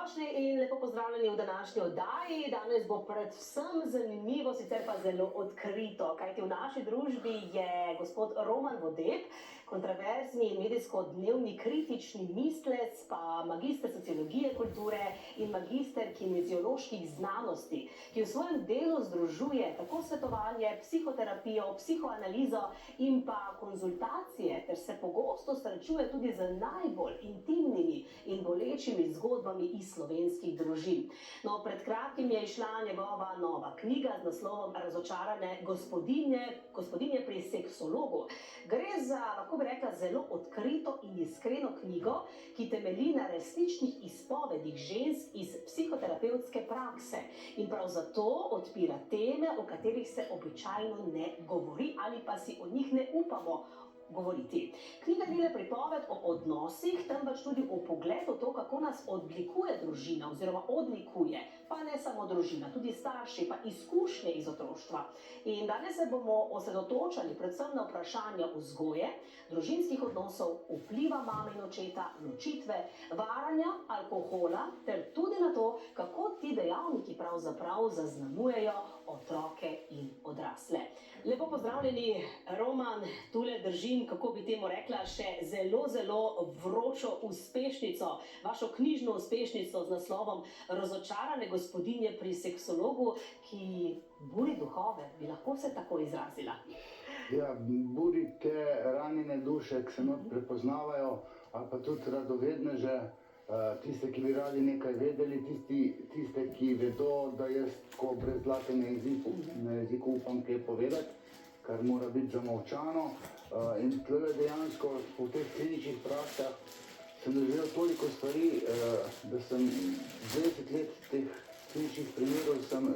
Dobrodošli in lepo pozdravljeni v današnji oddaji. Danes bo predvsem zanimivo, sicer pa zelo odkrito, kajti v naši družbi je gospod Roman Vodeb, kontroverzni in medijsko dnevni kritični mislec, pa magister sociologije kulture in magister kinezioloških znanosti, ki v svojem delu združuje tako svetovanje, psihoterapijo, psihoanalizo in pa konzultacije, ter se pogosto srečuje tudi z najbolj intimnimi in bolečimi zgodbami iz slovenskih družin. No, pred kratkim je izšla njegova nova knjiga z naslovom Razočarane gospodinje pri seksologu. Gre za, lahko bi rekla, zelo odkrito in iskreno knjigo, ki temelji na resničnih izpovedih žensk iz psihoterapevtske prakse in prav zato odpira teme, o katerih se običajno ne govori ali pa si o njih ne upamo govoriti. Knjiga ni le pripoved o odnosih, temveč tudi o pogledu to, kako nas odlikuje družina oziroma odlikuje, pa ne samo družina, tudi starši, pa izkušnje iz otroštva. In danes se bomo osredotočali predvsem na vprašanja vzgoje, družinskih odnosov, vpliva mame in očeta, ločitve, varanja, alkohola, ter tudi na to, kako ti dejavniki pravzaprav zaznamujejo otroke in odrasle. Lepo pozdravljeni, Roman, tule držim, kako bi temu rekla, še zelo vročo uspešnico, vašo knjižno uspešnico z naslovom Razočarane gospodinje pri seksologu, ki buri duhove, bi lahko se tako izrazila. Ja, buri te ranjene duše, ki se not prepoznavajo, ali pa tudi radovedneže, tiste, ki bi radi nekaj vedeli, tiste, ki vedo, da jaz tako brez zlate na jeziku upam kaj povedati, kar mora biti zamolčano. In tle dejansko v teh kliničnih praksah sem doživel toliko stvari, da sem 20 let teh kliničnih primerov sem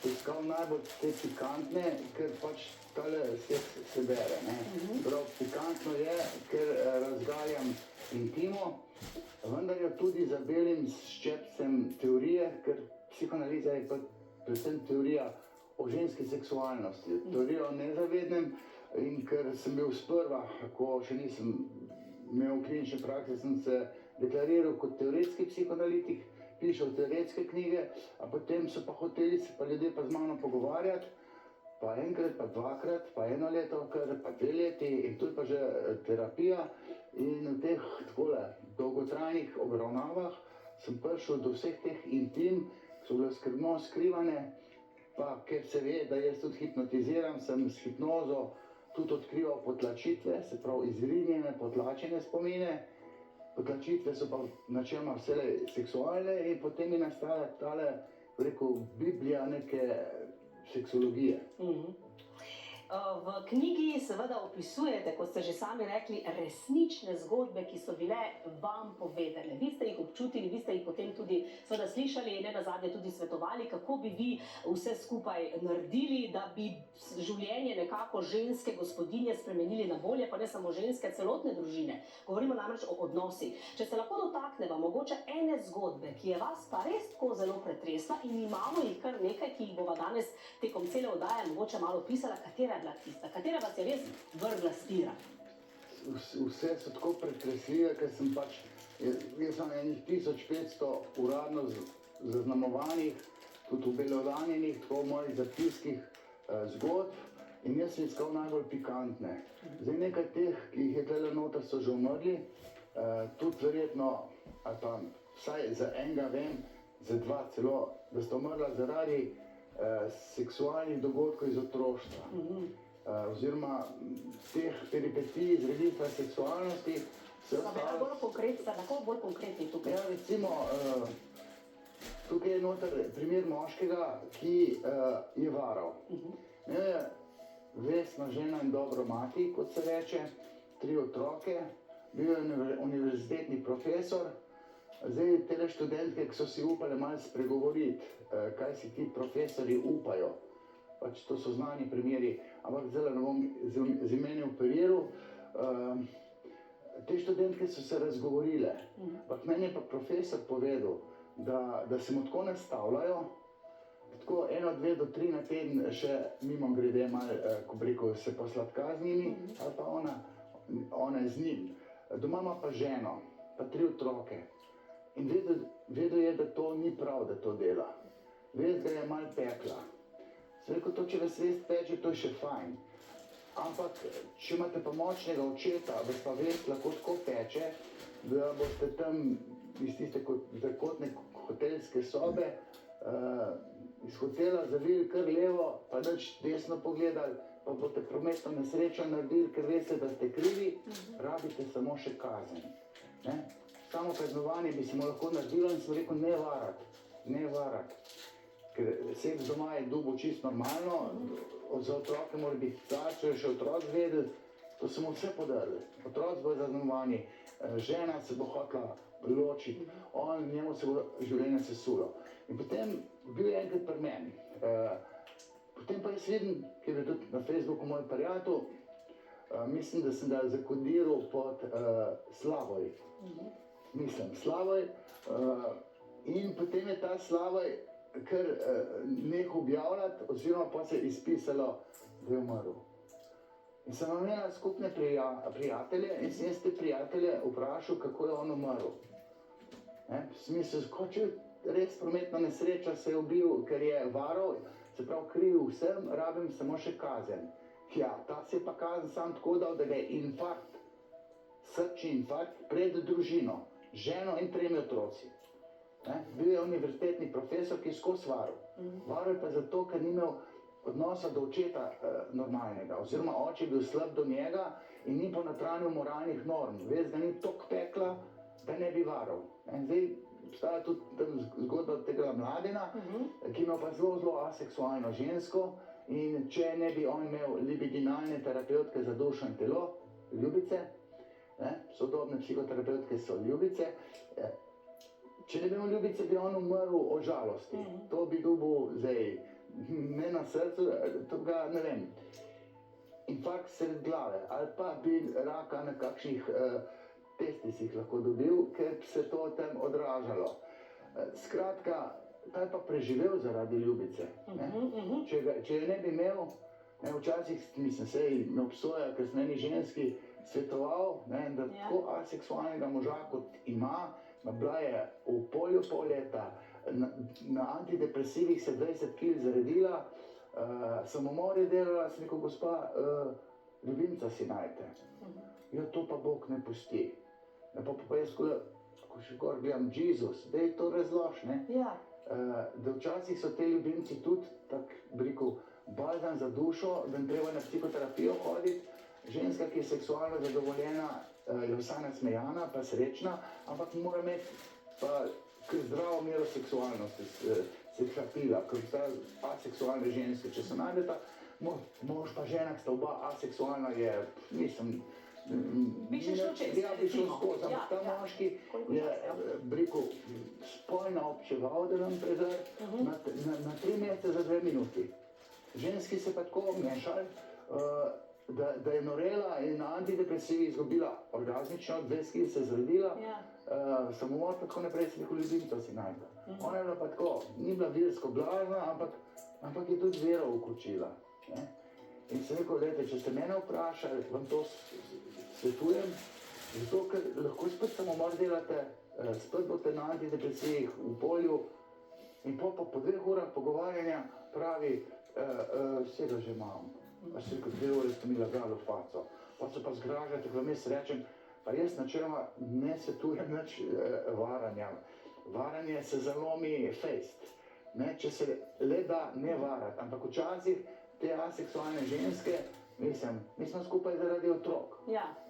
iskal najbolj te pikantne, ker pač tale se bere. Prav pikantno je, ker razgaljam intimo, vendar jo tudi zabelim s ščepcem teorije, ker psihoanaliza je pa predvsem teorija o ženski seksualnosti, teorijo o nezavednem. In ker sem bil sprva, ko še nisem imel klinične prakse, sem se deklariral kot teoretski psihoanalitik, pišel teoretske knjige, a potem so pa hoteli se pa ljudje pa z mano pogovarjati, pa enkrat, pa dvakrat, pa 1 leto, pa 2 leti, in tu je pa že terapija. In v teh takole dolgotrajnih obravnavah sem prišel do vseh teh intim, ki so bile skrbno skrivane, pa ker se ve, da jaz tudi hipnotiziram, sem s hipnozo tudi odkrival potlačitve, se pravi izrinjene, potlačene spomine. Potlačitve so pa načeloma vselej seksualne in potem je nastala tale, rekel, biblija neke seksologije. V knjigi seveda opisujete, kot ste že sami rekli, resnične zgodbe, ki so bile vam povedane. Vi ste jih občutili, vi ste jih potem tudi seveda slišali in nenazadnje tudi svetovali, kako bi vi vse skupaj naredili, da bi življenje nekako ženske gospodinje spremenili na bolje, pa ne samo ženske, celotne družine. Govorimo namreč o odnosih. Če se lahko dotakneva mogoče ene zgodbe, ki je vas pa res tako zelo pretresla, in imamo jih kar nekaj, ki jih bova danes tekom cele oddaje mogoče malo pisala, katera je bila tista, katera vas je res vrgla s tira? Vse so tako pretresljive, ker sem pač, jaz sem enih 1500 uradno zaznamovanih, tudi ubelodanjenih, tako v mojih zapiskih zgodb, in jaz sem iskal najbolj pikantne. Zdaj nekaj teh, ki jih je tele noter, so že umrli, tudi verjetno, ali pa vsaj za enega vem, za 2 celo, da sta umrla zaradi seksualnih dogodkov iz otroštva. Oziroma teh peripetij iz registra seksualnosti se lahko bolj konkretni tukaj. Ja, recimo, tukaj je noter primer moškega, ki je varal. Imel je vestna žena in dobro mati, kot se reče, 3 otroke, bil je univerzitetni profesor. Zdaj, tele študentke, ki so si upale malo spregovoriti, kaj si ti profesori upajo, pač to so znani primeri, ampak zdaj ne bom z imeni operiral. Te študentke so se razgovorile, ampak meni je pa profesor povedal, da se mu tako nastavljajo, tako 1, 2 do 3 na teden še mimo grede malo, ko bi rekel, se posladka z njimi, ali pa ona je z njim. Doma ima pa ženo, pa 3 otroke. In vedel je, da to ni prav, da to dela. Vest ga je malo pekla. Sem rekel, to če vas vest peče, to je še fajn. Ampak, če imate pa močnega očeta, vas pa vest lahko tako peče, da boste tam iz tiste zakotne hotelske sobe, iz hotela zavili kar levo, pa nič desno pogledali, pa boste prometno nesrečo naredili, ker veste, da ste krivi, rabite samo še kazen. Ne? Samo kaznovanje bi se mu lahko naredilo in sem rekel, ne varati. Ker seks doma je dubo čisto normalno, za otroke mora biti car, če je še otrok vedel, to so mu vse podarili. Otroci bojo kaznovani, žena se bo hotela ločiti, njemu se bo življenje sesulo. In potem bil je enkrat pri meni. Potem pa jaz vidim, ki je bil tudi na Facebooku moj prijatelj, mislim, da sem ga zakodiral pod Slavoj. Mislim, Slavoj. In potem je ta Slavoj kar nehal objavljati, oziroma pa se je izpisalo, da je umrl. In sem imela skupne prijatelje in sem jaz te prijatelje vprašal, kako je on umrl. Smisel, če res prometna nesreča se je ubil, ker je varal, se pravi kriv vsem, rabim samo še kazen. Ja, ta se je pa kazen sam tako dal, da ga je infarkt, srčni infarkt pred družino, ženo in 3 otroci. Bil je univerzitetni profesor, ki je skozi varil. Varil je pa zato, ker ni imel odnosa do očeta normalnega, oziroma oče je bil slab do njega in ni ponotranil moralnih norm. Vez ga ni toliko pekla, da ne bi varal. Zdaj obstaja tudi zgodba tega Mladena, ki ima pa zelo aseksualno žensko in če ne bi on imel libidinalne terapeutke za dušo in telo, ljubice, sodobne psihoterapevtke so ljubice, če ne bi imel ljubice, bi on umrl od žalosti. To bi dobil zdaj, ne na srcu, to ga ne vem, infarkt sred glave ali pa bi raka na kakšnih testisih lahko dobil, ker se to tam odražalo. Skratka, ta je pa preživel zaradi ljubice. Če je ne bi imel, včasih, mislim, se me obsoja, ker sem eni ženski svetoval, da tako aseksualnega moža kot ima, bila je v polju pol leta, na antidepresivih se 20 kil zaredila, samomor je delala, sem rekel, gospa, ljubimca si najte. Ja, to pa Bog ne pusti. Pa jaz, ko še gor gledam, Jezus, da je to razlož, da včasih so te ljubimci tudi, tak, bi rekel, balzam za dušo, da jim treba na psihoterapijo hoditi. Ženska, ki je seksualno zadovoljena, je vsa nasmejana, pa srečna, ampak mora imeti pa kar zdravo mero seksualnosti, seksapila, ker obstajajo aseksualne ženske. Če se najdeta, mož pa žena, ki sta oba aseksualna, je, mislim, bi še šlo čez, ja, bi šlo skozi, ampak ta moški je, bi rekel, spolna občeval, da vam prezir, na 3 mesece za 2 minuti. Ženski se pa tako mešali, da je norela in na antidepresivi izgubila orgazmično, 20 kil se zredila, samomor pa tako naprej se rekel, ljubimca si najde. Ona je bila pa tako, ni bila virsko blazna, ampak je tudi vero vključila. In sem rekel, gledajte, če ste mene vprašali, vam to svetujem, zato ker lahko spet samomor delate, spet boste na antidepresivih v polju in po 2 urah pogovarjanja pravi, vsega že imam. Pa se rekel, 2 ure ste mi lagali v faco. Pa se pa zgražate, ko vam jaz rečem, pa jaz načeloma ne svetujem nič varanja. Varanje se zalomi fejst. Če se le da ne varati, ampak včasih te aseksualne ženske, mislim, mi smo skupaj zaradi otrok.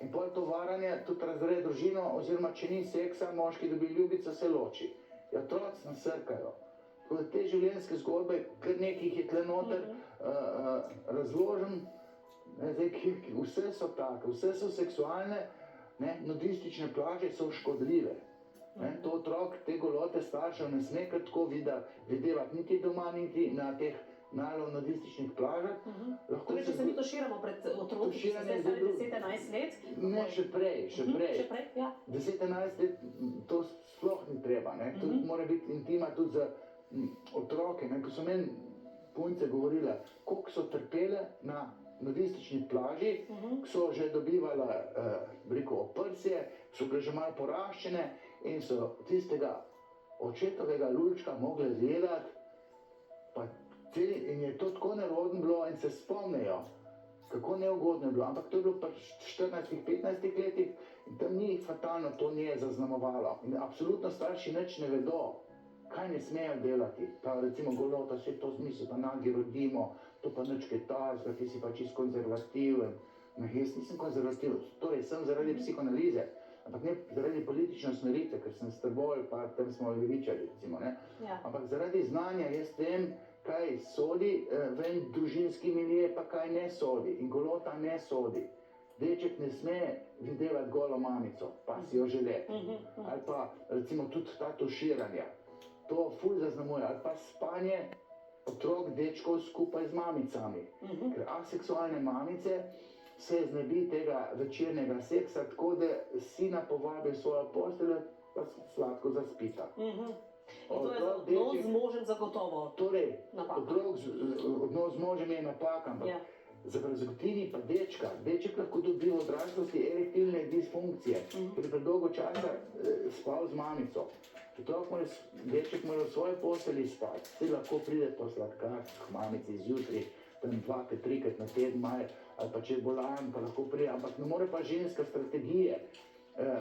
In pol to varanje tudi razre družino, oziroma če ni seksa, moški dobi ljubico, se loči. Ja, otroci nas srkajo. Tako da te življenjske zgodbe, kar nekih je tle noter razložen, vse so take, vse so seksualne, nudistične plaže so škodljive. To otrok, te golote staršev ne sme kar tako videvati niti doma, niti na teh najbolj nudističnih plažah. Torej, če se mi to širamo pred otroki, ki so zdaj stari 10-11 let? Ne, še prej. 10-11 let, to sploh ni treba. To mora biti intima tudi za otroke. Ko so meni punce govorile, koliko so trpele na nudistični plaži, ko so že dobivale, oprsje, so bile že malo poraščene in so tistega očetovega lulčka mogli gledati, in je to tako nerodno bilo in se spomnijo, kako neugodno je bilo, ampak to je bilo pri 14-15 letih in tam ni fatalno, to ni zaznamovalo. In absolutno starši nič ne vedo, kaj ne smejo delati. Pa recimo golota, vse to mi pa nagi rodimo, to pa nič kaj tazga, ti si pa čisto konzervativen. No, jaz nisem konzervativen, torej sem zaradi psihoanalize, ampak ne zaradi politične usmeritve, ker sem s teboj, pa tam smo levičari, recimo, ne. Ja. Ampak zaradi znanja jaz vem, kaj sodi v en družinski milje, pa kaj ne sodi. In golota ne sodi. Deček ne sme videvati golo mamico, pa si jo žele. Ali pa recimo tudi ta tuširanja. To ful zaznamuje. Ali pa spanje otrok, dečkov skupaj z mamicami. Ker aseksualne mamice se znebi tega večernega seksa, tako da sina povabi v svojo posteljo, pa sladko zaspita. In to je za odnos z možem zagotovo Torej, napaka. odnos z možem je napaka, ampak Ja. zagotovi pa dečka. Deček lahko dobi v odraslosti erektilne disfunkcije, ker je predolgo časa spal z mamico. Deček mora v svoji postelji spati, si lahko pride po sladkar k mamici zjutraj, tam 2-3 na teden maj, ali pa če je bolan, pa lahko pride, ampak ne more pa ženska strategije,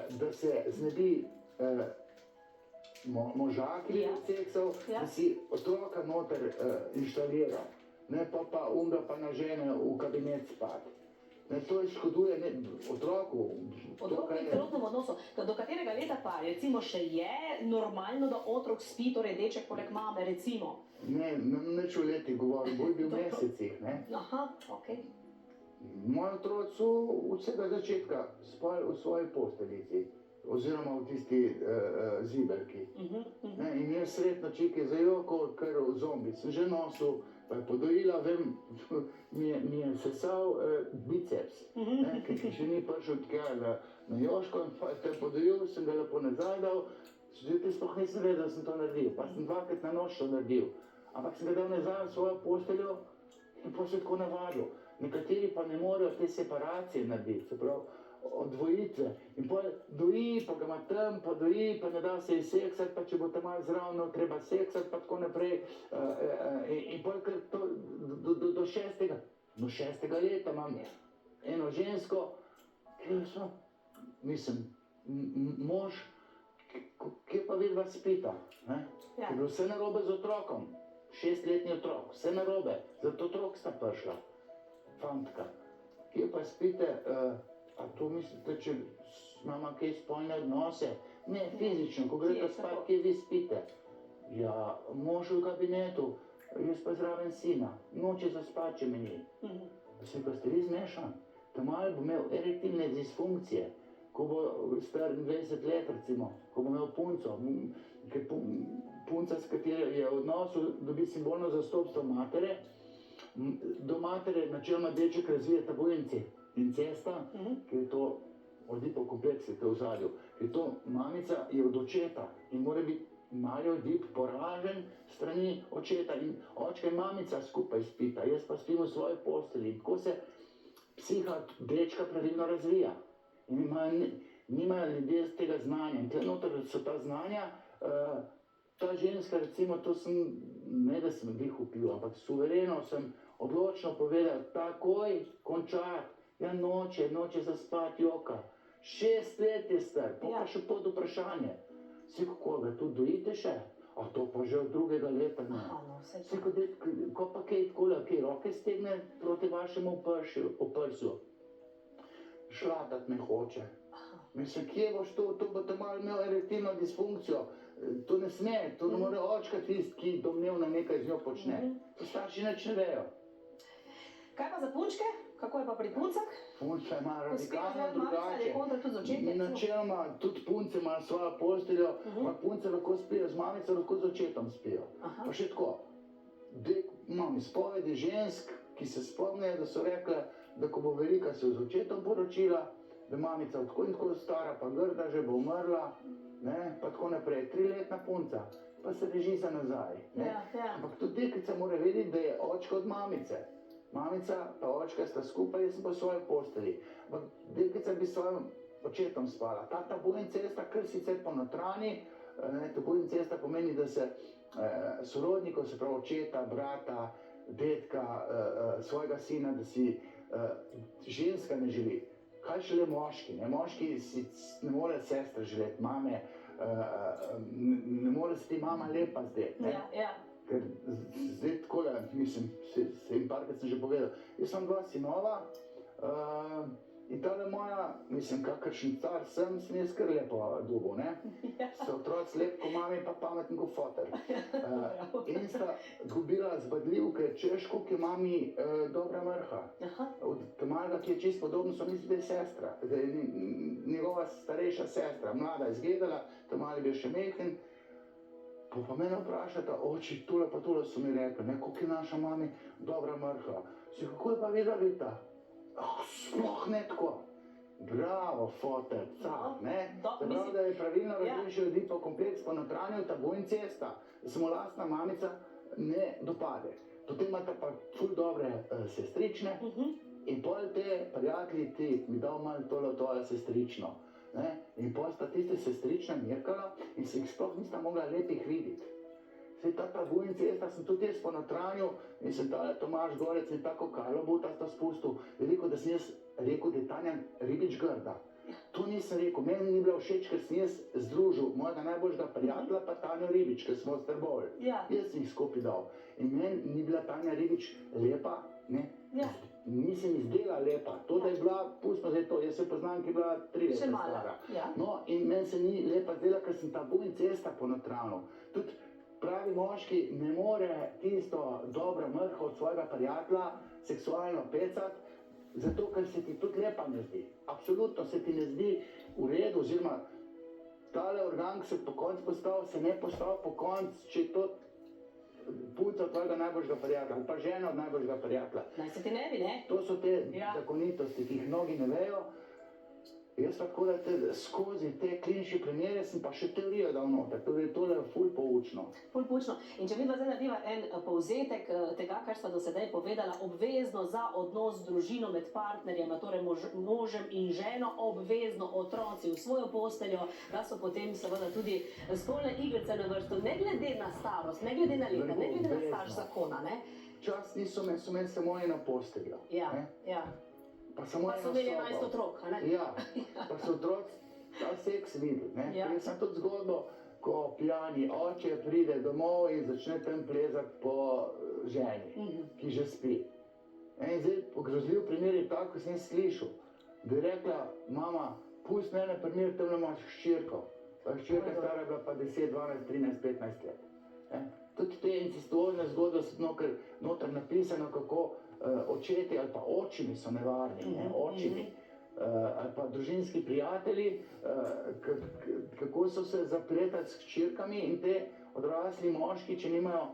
da se znebi moža, ki je seksal, da si otroka noter inštalira, ne pa umda pa nažene v kabinet spati. Ne, to je škoduje otroku. Otroku in celotnemu odnosu. Do katerega leta pa recimo še je normalno, da otrok spi, torej deček poleg mame, recimo? Ne, neč v letih govorim, bolj bi v mesecih, ne. Aha, okej. Moji otroci so od vsega začetka spali v svoji posteljici, oziroma v tisti zibelki. In jaz sretno čike za joko, kar v zombi sem že nosil, pa je podojila, vem, mi je sesal biceps, ker še ni prišel tja na Joško, in pa je te podojil, sem ga lepo nazaj dal, zdaj sploh nisem vedel, da sem to naredil, pa sem 2krat na noč to naredil, ampak sem ga dal nazaj v svojo posteljo in pa se tako navadil. Nekateri pa ne morejo te separacije narediti, se pravi, odvojitve. In potem doji, pa ga ima tam, pa doji, pa ne da se ji seksati, pa če bo tam malo zraven, treba seksati, pa tako naprej. In potem kar to do 6. leta imam eno žensko, ki so, mislim, mož, kje pa vidva spita, ne? Ja. Je bilo vse narobe z otrokom, 6-letni otrok, vse narobe, zato otrok sta prišla, fantka. Kje pa spite, a to mislite, če imamo kaj spolne odnose? Ne, fizično, ko greste spat, kje vi spite? Ja, mož v kabinetu, jaz pa zraven sina, noče zaspati, če me ni. Pa sem rekel, ste vi zmešan? Ta malo bo imel erektilne disfunkcije, ko bo star 20 let recimo, ko bo imel punco, ker punca, s katero je v odnosu, dobi simbolno zastopstvo matere, do matere načeloma deček razvije tabu incesta, ker je to Oedipov kompleks je to v ozadju, ker to mamica je od očeta in mora biti mali Oedip poražen strani očeta in očka in mamica skupaj spita, jaz pa spim v svoji postelji. In tako se psiha dečka pravilno razvija. In nimajo ljudje z tega znanja. In tle noter so ta znanja, ta ženska recimo, to sem, ne da sem dih vpil, ampak suvereno sem odločno povedal, takoj končati. Ja, noče zaspati, joka. 6 let je star, pa še pod vprašanje. Vsi kako, ga tudi dojite še? A to pa že od 2. leta ne. Vsi ko pa kaj takole, kaj roke stegne proti vašemu oprsju. Šlatat me hoče. Mislim, kje boš to bo te malo imel erektilno disfunkcijo. To ne sme, to ne more očka tisti, ki domnevno nekaj z njo počne. To starši nič ne vejo. Kaj pa za punčke? Kako je pa pri puncah? Punčka ima Ko spijo radikalno zraven mamice ali je kontra tudi z očetom? Načeloma, tudi punce imajo svojo posteljo, ampak punce lahko spijo z mamico, lahko z očetom spijo. Pa še tako, imam izpovedi žensk, ki se spomnijo, da so rekle, da ko bo velika se z očetom poročila, da mamica tako in tako stara, pa grda, že bo umrla, ne, pa tako naprej. 3-letna punca, pa se reži za nazaj. Ampak tudi deklica mora vedeti, da je očka od mamice. Mamica pa očka sta skupaj, jaz sem pa v svoji postelji. Ampak deklica bi svojo očetom spala. Ta tabojna cesta, kar sicer po notranji, tabojna cesta pomeni, da se sorodnikov, se pravi očeta, brata, dedka, svojega sina, da si ženska ne želi. Kaj šele moški? Moški si ne more sestre želeti, mame, ne more se ti mama lepa zdeti. Ker zdaj takole, mislim, se jim parkrat sem že povedal, jaz sem 2 sinova in tale moja, mislim, kakršen car sem jaz kar lepo dobil, ne? So otroci lep ko mami, pa pameten ko foter. In sta dobila zbadljivke, češ, koliko je mami dobra mrha. Od malega, ki je čisto podobno, so mislili, da je sestra, da je njegova starejša sestra, mlada je izgledala, mali bil še mehen. Pa mene vprašata, oči, tule pa tule so mi rekli, ne, koliko je naša mami dobra mrha. Si, kako je pa videla Vita? Sploh ne tako. Bravo, foter, car, ne? Se pravi, da je pravilno različil ljudi po kompleks po notranju, tabojna cesta, da se mu lastna mamica ne dopade. Potem imata pa ful dobre sestrične in pol te prijatelji ti mi dal malo tole sestrično. In potem sta tiste sestrične mirkala in se jih sploh nista mogla lepih videti. Saj ta tabojna cesta sem tudi jaz po notranju in sem tale Tomaž Gorec in tako Karlo Butasta spustil. Je rekel, da sem jaz rekel, da je Tanja Ribič grda. To nisem rekel, meni ni bilo všeč, ker sem jaz združil mojega najboljšega prijatelja pa Tanjo Ribič, ker smo strbovali. Jaz sem jih skupaj dal. In meni ni bila Tanja Ribič lepa, ne? Nisem izdela lepa. To, da je bila, pustimo zdaj to, jaz se poznam, ki je bila 3 leta stara. No, in meni se ni lepa zdela, ker sem tabojna cesta po notranju. Tudi pravi moški ne more tisto dobro mrho od svojega prijatelja seksualno pecati, zato ker se ti tudi lepa ne zdi. Absolutno se ti ne zdi v redu, oziroma tale organ, ki se po koncu postavi, se ne postavi po koncu, če je to punca od tvojega najboljšega prijatelja ali pa žena od najboljšega prijatelja. Naj se ti ne bi, ne? To so te zakonitosti, ki jih mnogi ne vejo. Jaz pa tako, da skozi te klinične primere sem pa še teorijo dal noter, torej tole je ful poučno. Ful poučno. In če vidva zdaj narediva en povzetek tega, kar sva do sedaj povedala, obvezno za odnos z družino med partnerjema, torej možem in ženo, obvezno otroci v svojo posteljo, da so potem seveda tudi spolne igrice na vrstu, ne glede na starost, ne glede na leta, ne glede na staž zakona, ne? Čas niso me samo eno posteljo. Pa so imeli 11 otrok, a ne? Ja, pa so otroci ta seks videli, ne? Jaz sem tudi zgodbo, ko pijani oče pride domov in začne tam plezati po ženi, ki že spi. In zdaj grozljiv primer je tako, ko sem slišal, da je rekla, mama, pusti mene primer, tamle imaš hčerko. Hčerka stara bila pa 10, 12, 13, 15 let. Tudi te incestuozne zgodbe so noter napisano, kako očeti ali pa očimi so nevarni, očimi, ali pa družinski prijatelji, kako so se zapletali s hčerkami in te odrasli moški, če nimajo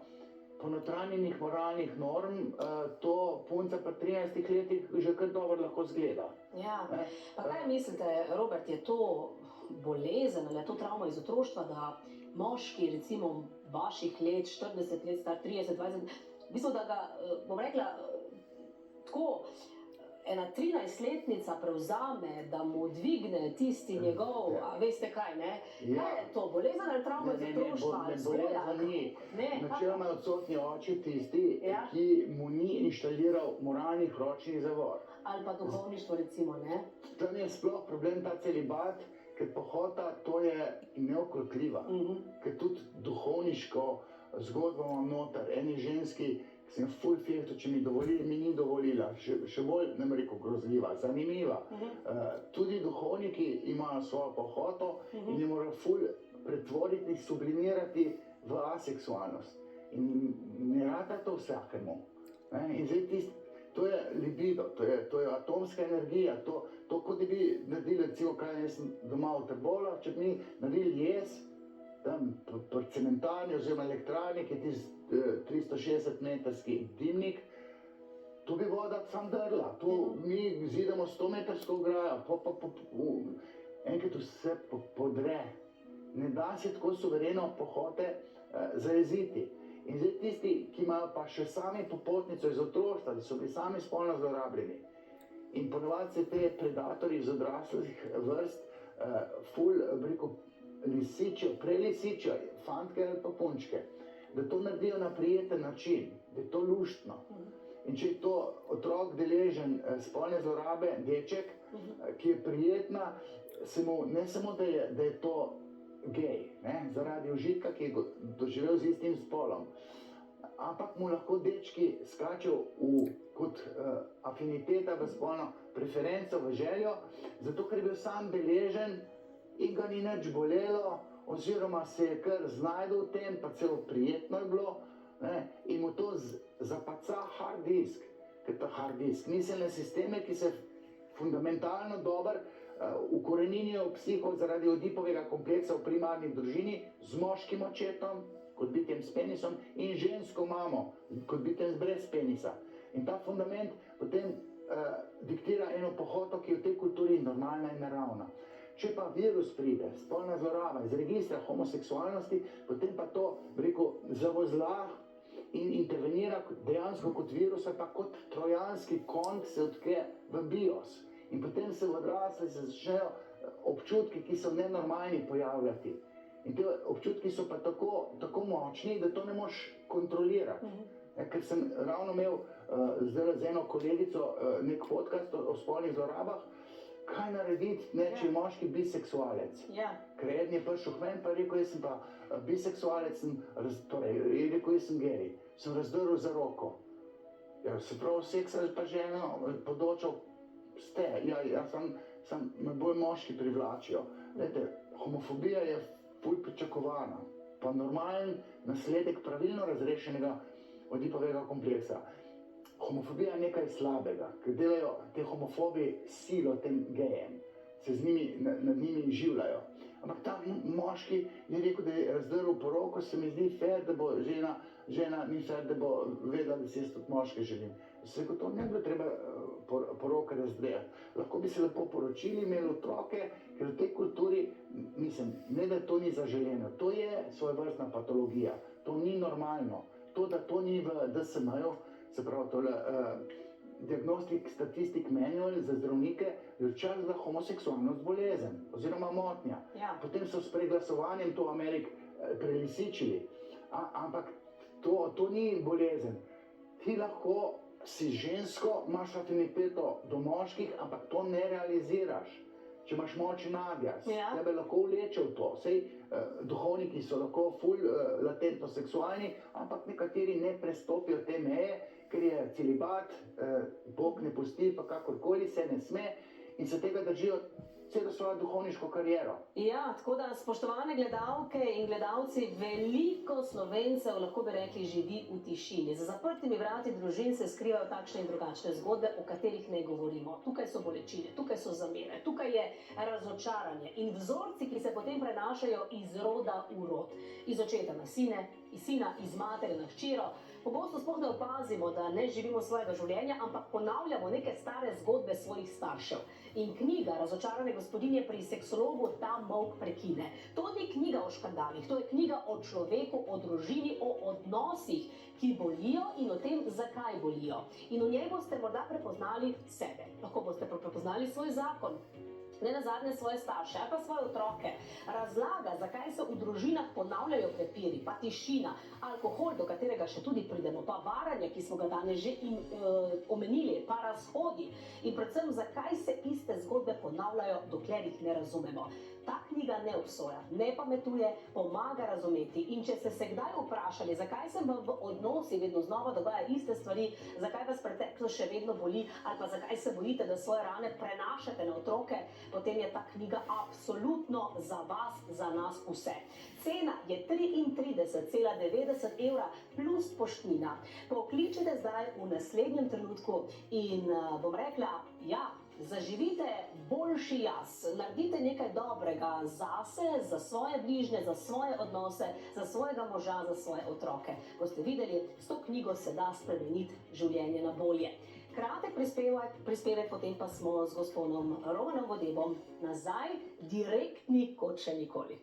ponotranjenih moralnih norm, to punca pri 13 letih že kar dobro lahko zgleda. Ja, pa kaj mislite, Robert, je to bolezen ali je to travma iz otroštva, da moški, recimo vaših let, 40 let star, 30, 20, v bistvu, da ga, bom rekla, tako ena 13-letnica prevzame, da mu dvigne tisti njegov, a veste kaj, ne? Kaj je to, bolezen ali travma iz otroštva? Ne, bolezen ni. Načeloma je odsotni oči tisti, ki mu ni inštaliral moralnih ročnih zavor. Ali pa duhovništvo, recimo, ne? Tam je sploh problem ta celibat, ker pohota to je neokrotljiva. Ker tudi duhovniško zgodbo imam noter, eni ženski, ki sem ful fehto, če mi dovoli, mi ni dovolila, še bolj, ne bom rekel, grozljiva, zanimiva. Tudi duhovniki imajo svojo pohoto in jo morajo ful pretvoriti, sublimirati v aseksualnost. In ne rata to vsakemu. In zdaj to je libido, to je atomska energija, to kot da bi naredili, recimo, kaj jaz sem doma v Trbovljah, če bi mi naredili jez, tam pri cementarni oziroma elektrarni, ki je tisti 360-metrski dimnik, tu bi voda sam drla, tu mi zidamo 100-metrsko ograjo, enkrat vse podre. Ne da se tako suvereno pohote zajeziti. In zdaj tisti, ki imajo pa še sami popotnico iz otroštva, da so bili sami spolno zlorabljeni, In ponovadi se te predatorji iz odraslih vrst prelisičijo fantke ali pa punčke, da to naredijo na prijeten način, da je to luštno. In če je to otrok deležen spolne zlorabe, deček, ki je prijetna, ne samo, da je to gej, zaradi užitka, ki je doživel z istim spolom, ampak mu lahko dečki skačejo kot afiniteta v spolno preferenco, v željo, zato ker je bil sam deležen in ga ni nič bolelo, oziroma se je kar znajdel v tem, pa celo prijetno je bilo, in mu to zapaca hard disk, ker ta hard disk, miselne sisteme, ki se fundamentalno dobro ukoreninijo v psiho zaradi Oedipovega kompleksa v primarni družini z moškim očetom, kot bitjem s penisom, in žensko mamo, kot bitjem brez penisa. In ta fundament potem diktira eno pohoto, ki je v tej kulturi normalna in naravna. Če pa virus pride, spolna zloraba iz registra homoseksualnosti, potem pa to, zavozla in intervenira dejansko kot virus, pa kot trojanski konj se odkje v bios. In potem se v odrasli začnejo občutki, ki so nenormalni, pojavljati. In te občutki so pa tako močni, da to ne moš kontrolirati. Ker sem ravno imel zdaj z eno kolegico nek podcast o spolnih zlorabah, kaj narediti, če je moški biseksualec. Ker eden je prišel k meni pa je rekel, jaz sem pa biseksualec, je rekel, jaz sem gej, sem razdrl za roko. Se pravi, seks ali pa ženo podočal ste, me bolj moški privlačijo. Homofobija je ful pričakovana, pa normalen nasledek pravilno razrešenega Oedipovega kompleksa. Homofobija je nekaj slabega, ker delajo te homofobi silo tem gejem, se nad njimi življajo. Ampak ta moški je rekel, da je razdrl poroko, se mi zdi fair, da bo žena ni fair, da bo vedela, da si jaz tudi moške želim. Se rekel, to ne bi bilo treba poroke razdrejati. Lahko bi se lepo poročili, imeli otroke, ker v tej kulturi, mislim, ne da to ni zaželeno, to je svojevrstna patologija, to ni normalno. To, da to ni v DSM-ju, se pravi tole Diagnostic Statistic Manual za zdravnike, je včasih za homoseksualnost bolezen oziroma motnja. Potem so s preglasovanjem to v Ameriki prelisičili. Ampak to ni bolezen. Ti lahko si žensko, imaš afiniteto do moških, ampak to ne realiziraš. Če imaš močen nadjaz, tebe lahko vleče v to. Sej duhovniki so lahko ful latentno seksualni, ampak nekateri ne prestopijo te meje, ker je celibat, Bog ne pusti, pa kakorkoli se ne sme in se tega držijo celo svojo duhovniško kariero. Ja, tako da, spoštovane gledalke in gledalci, veliko Slovencev, lahko bi rekli, živi v tišini. Za zaprtimi vrati družin se skrivajo takšne in drugačne zgodbe, o katerih ne govorimo. Tukaj so bolečine, tukaj so zamere, tukaj je razočaranje in vzorci, ki se potem prenašajo iz roda v rod. Iz očeta na sine, iz sina, iz matere na hčero. Pogosto sploh ne opazimo, da ne živimo svojega življenja, ampak ponavljamo neke stare zgodbe svojih staršev. In knjiga Razočarane gospodinje pri seksologu ta molk prekine. To ni knjiga o škandalih, to je knjiga o človeku, o družini, o odnosih, ki bolijo in o tem, zakaj bolijo. In v njej boste morda prepoznali sebe, lahko boste prepoznali svoj zakon, ne nazadnje svoje starše ali pa svoje otroke. Razlaga, zakaj se v družinah ponavljajo prepiri, pa tišina, alkohol, do katerega še tudi pridemo, pa varanje, ki smo ga danes že omenili, pa razhodi in predvsem, zakaj se iste zgodbe ponavljajo, dokler jih ne razumemo. Ta knjiga ne obsoja, ne pametuje, pomaga razumeti. In če ste se kdaj vprašali, zakaj se vam v odnosi vedno znova dogaja iste stvari, zakaj vas preteklost še vedno boli, ali pa zakaj se bojite, da svoje rane prenašate na otroke, potem je ta knjiga absolutno za vas, za nas vse. Cena je 33,90 evra plus poštnina. Pokličite zdaj v naslednjem trenutku in bom rekla, ja, zaživite boljši jaz, naredite nekaj dobrega zase, za svoje bližnje, za svoje odnose, za svojega moža, za svoje otroke. Boste videli, s to knjigo se da spremeniti življenje na bolje. Kratek prispevek, potem pa smo z gospodom Romanom Vodebom nazaj, direktni kot še nikoli.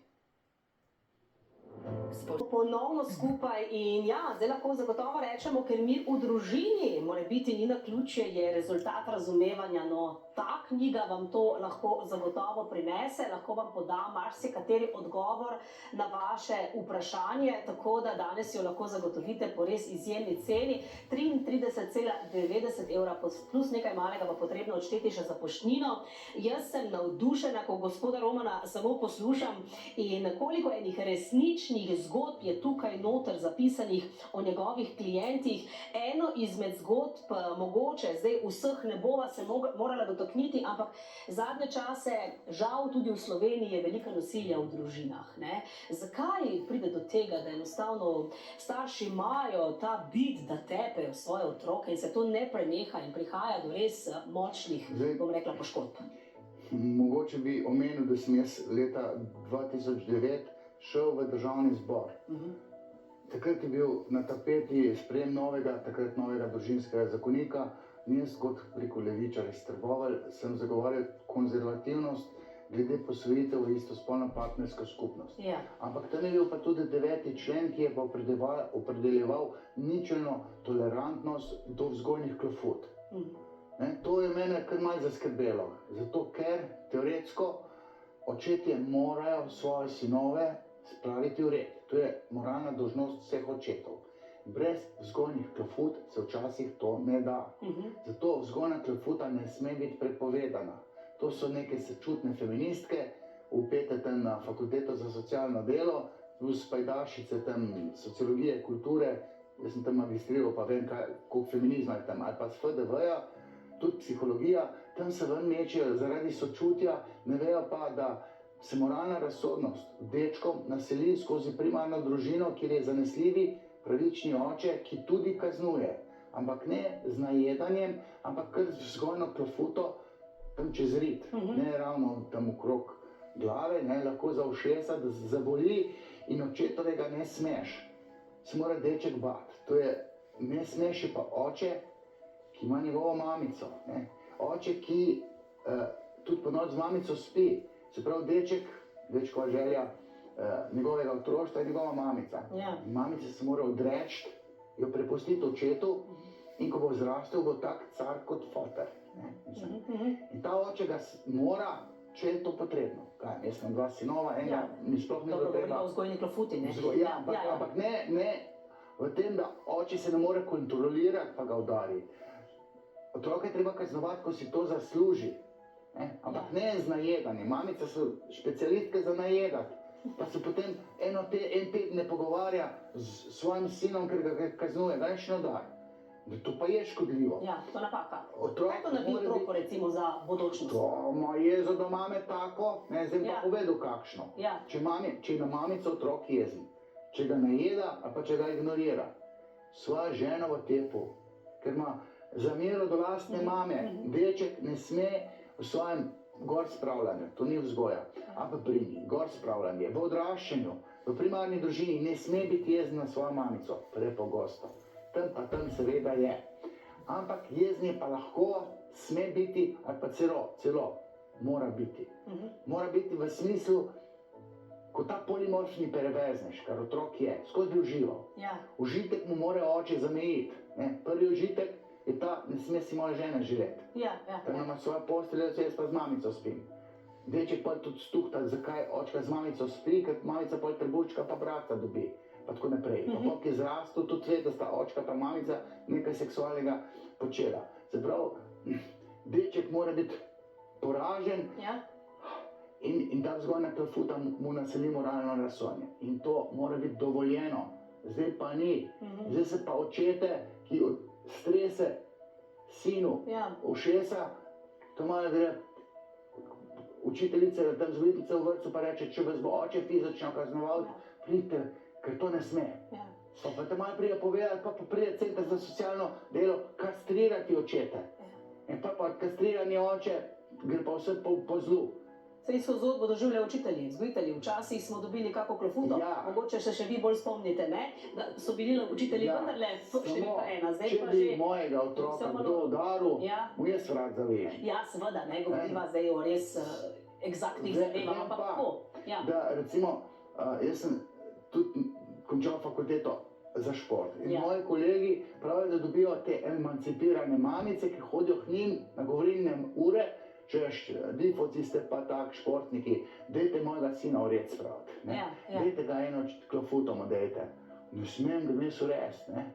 Ponovno skupaj in ja, zdaj lahko zagotovo rečemo, ker mir v družini mora biti ni naključje, je rezultat razumevanja. No, ta knjiga vam to lahko zagotovo prinese, lahko vam poda marsikateri odgovor na vaše vprašanje, tako da danes jo lahko zagotovite po res izjemni ceni. 33,90 evra plus nekaj malega bo potrebno odšteti še za poštnino. Jaz sem navdušena, ko gospoda Romana samo poslušam in koliko enih resničnih zgodb je tukaj noter zapisanih o njegovih klientih. Eno izmed zgodb, mogoče zdaj vseh ne bova se morala dotakniti, ampak zadnje čase, žal tudi v Sloveniji, je veliko nasilja v družinah. Ne? Zakaj pride do tega, da enostavno starši imajo ta bit, da tepejo svoje otroke in se to ne preneha in prihaja do res močnih, bom rekla, poškodb? Mogoče bi omenil, da sem jaz leta 2009 šel v Državni zbor. Takrat je bil na tapeti sprejem takrat novega družinskega zakonika. Jaz kot preko levičarja iz Trbovelj sem zagovarjal konzervativnost glede posvojitev v istospolno partnersko skupnost. Ja. Ampak tam je bil pa tudi 9. člen, ki je pa opredeljeval ničelno tolerantnost do vzgojnih klofut. To je mene kar malo zaskrbelo, zato ker teoretsko očetje morajo svoje sinove spraviti v red. To je moralna dolžnost vseh očetov. Brez vzgojnih klofut se včasih to ne da. Zato vzgojna klofuta ne sme biti prepovedana. To so neke sečutne feministke, vpete tam na fakulteto za socialno delo, plus pajdašice tam sociologije, kulture, jaz sem tam magistriral, pa vem, koliko feminizma je tam, ali pa z FDV-ja, tudi psihologija, tam se ven mečejo zaradi sočutja, ne vejo pa, da se moralna razsodnost dečkom naseli skozi primarno družino, kjer je zanesljivi, pravični oče, ki tudi kaznuje. Ampak ne z najedanjem, ampak kar z vzgojno klofuto tam čez rit. Ne ravno tam okrog glave, ne, lahko za ušesa, da se zaboli in očetovega ne smeš. Se mora deček bati. To je, ne smeš je pa oče, ki ima njegovo mamico. Ne. Oče, ki tudi po noč z mamico spi. Se pravi, dečkova želja njegovega otroštva je njegova mamica. Ja. Mamica se mora odreči, jo prepustiti očetu in ko bo zrastel, bo tak car kot foter. In ta oče ga mora, če je to potrebno. Kaj, jaz sem 2 sinova, enega mi sploh ne bo treba. Dobro, govorimo o vzgojni klofuti, ne? Ampak ne v tem, da oče se ne more kontrolirati, pa ga udari. Otroka je treba kaznovati, ko si to zasluži. Ampak ne z najedanjem. Mamice so specialistke za najedati. Pa se potem en teden ne pogovarja s svojim sinom, ker ga kaznuje, ga še ne udari. To pa je škodljivo. Ja, to napaka. Kaj to naredi otroku recimo za bodočnost? To ima jezo do mame tako, zdaj pa povedal kakšno. Ja. Če je na mamico otrok jezen, če ga najeda ali pa če ga ignorira, svojo ženo v tepu, ker ima zamero do lastne mame, deček ne sme v svojem gor spravljanju, to ni vzgoja, ampak pri njih, gor spravljanje, v odraščanju, v primarni družini ne sme biti jezen na svojo mamico, prepogosto. Tam seveda je. Ampak jezni pa lahko sme biti, ali pa celo mora biti. Mora biti v smislu, kot ta polimorfni perverznež, kar otrok je, skozi bi užival. Ja. Užitek mu mora oče zamejiti. Prvi užitek je ta, ne sme si moja žena želeti. Tam ima svojo posteljo, jaz pa z mamico spim. Deček pa tudi stuhta, zakaj očka z mamico spi, ker mamica pol trebučka pa brata dobi. Pa tako naprej. Pa pok je zrastel, tudi ve, da sta očka pa mamica nekaj seksualnega počela. Se pravi, deček mora biti poražen in ta vzgojna klofuta mu naseli moralno razsojanje. In to mora biti dovoljeno. Zdaj pa ni. Zdaj se pa očete, ki strese sinu ušesa, to malo gre učiteljica, tam vzgojiteljica v vrtcu pa reče, če vas bo oče fizično kaznoval, pridite, ker to ne sme. Pa te malo prije povedati, pa prije center za socialno delo kastrirati očete. In pa kastriranje oče gre pa vse po zlu. Saj so zgodbo doživljali učitelji, vzgojitelji. Včasih smo dobili kako klofuto, mogoče še vi bolj spomnite, ne? Da so bili učitelji vendarle številka 1. Če bi mojega otroka kdo udaril, mu jaz vrat zavejem. Ja, seveda, ne govoriva zdaj o res eksaktnih zadevah, ampak tako. Da recimo, jaz sem tudi končal fakulteto za šport. In Ja. moji kolegi pravijo, da dobijo te emancipirane mamice, ki hodijo k njim na govorilne ure, češ, difoci ste pa tak športniki, dajte mojega sina v red spraviti, ne. Ja, ja. Dajte ga eno klofutom dajte. Ne smem, ga niso res, ne.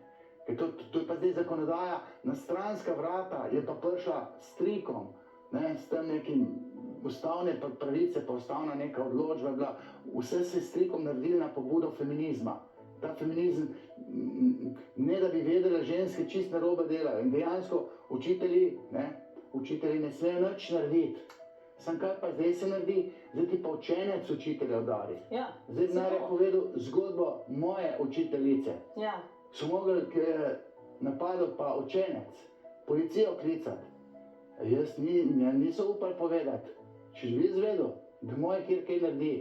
Ker to je pa zdaj zakonodaja, na stranska vrata je pa prišla s trikom, ne, s tem nekim ustavne pravice, pa ustavna neka odločba je bila, vse se je s trikom naredili na pobudo feminizma. Ta feminizem, ne da bi vedeli, ženske čist narobe delajo in dejansko učitelji ne smejo nič narediti. Sam kaj pa zdaj se naredi, zdaj ti pa učenec učitelja udari. Ja, Zdaj bi najraje povedal zgodbo moje učiteljice. Ja, So mogli, ker je napadel pa učenec, policijo klicati. Jaz niso upali povedati. Če bi izvedel, da moj kjer kaj naredi,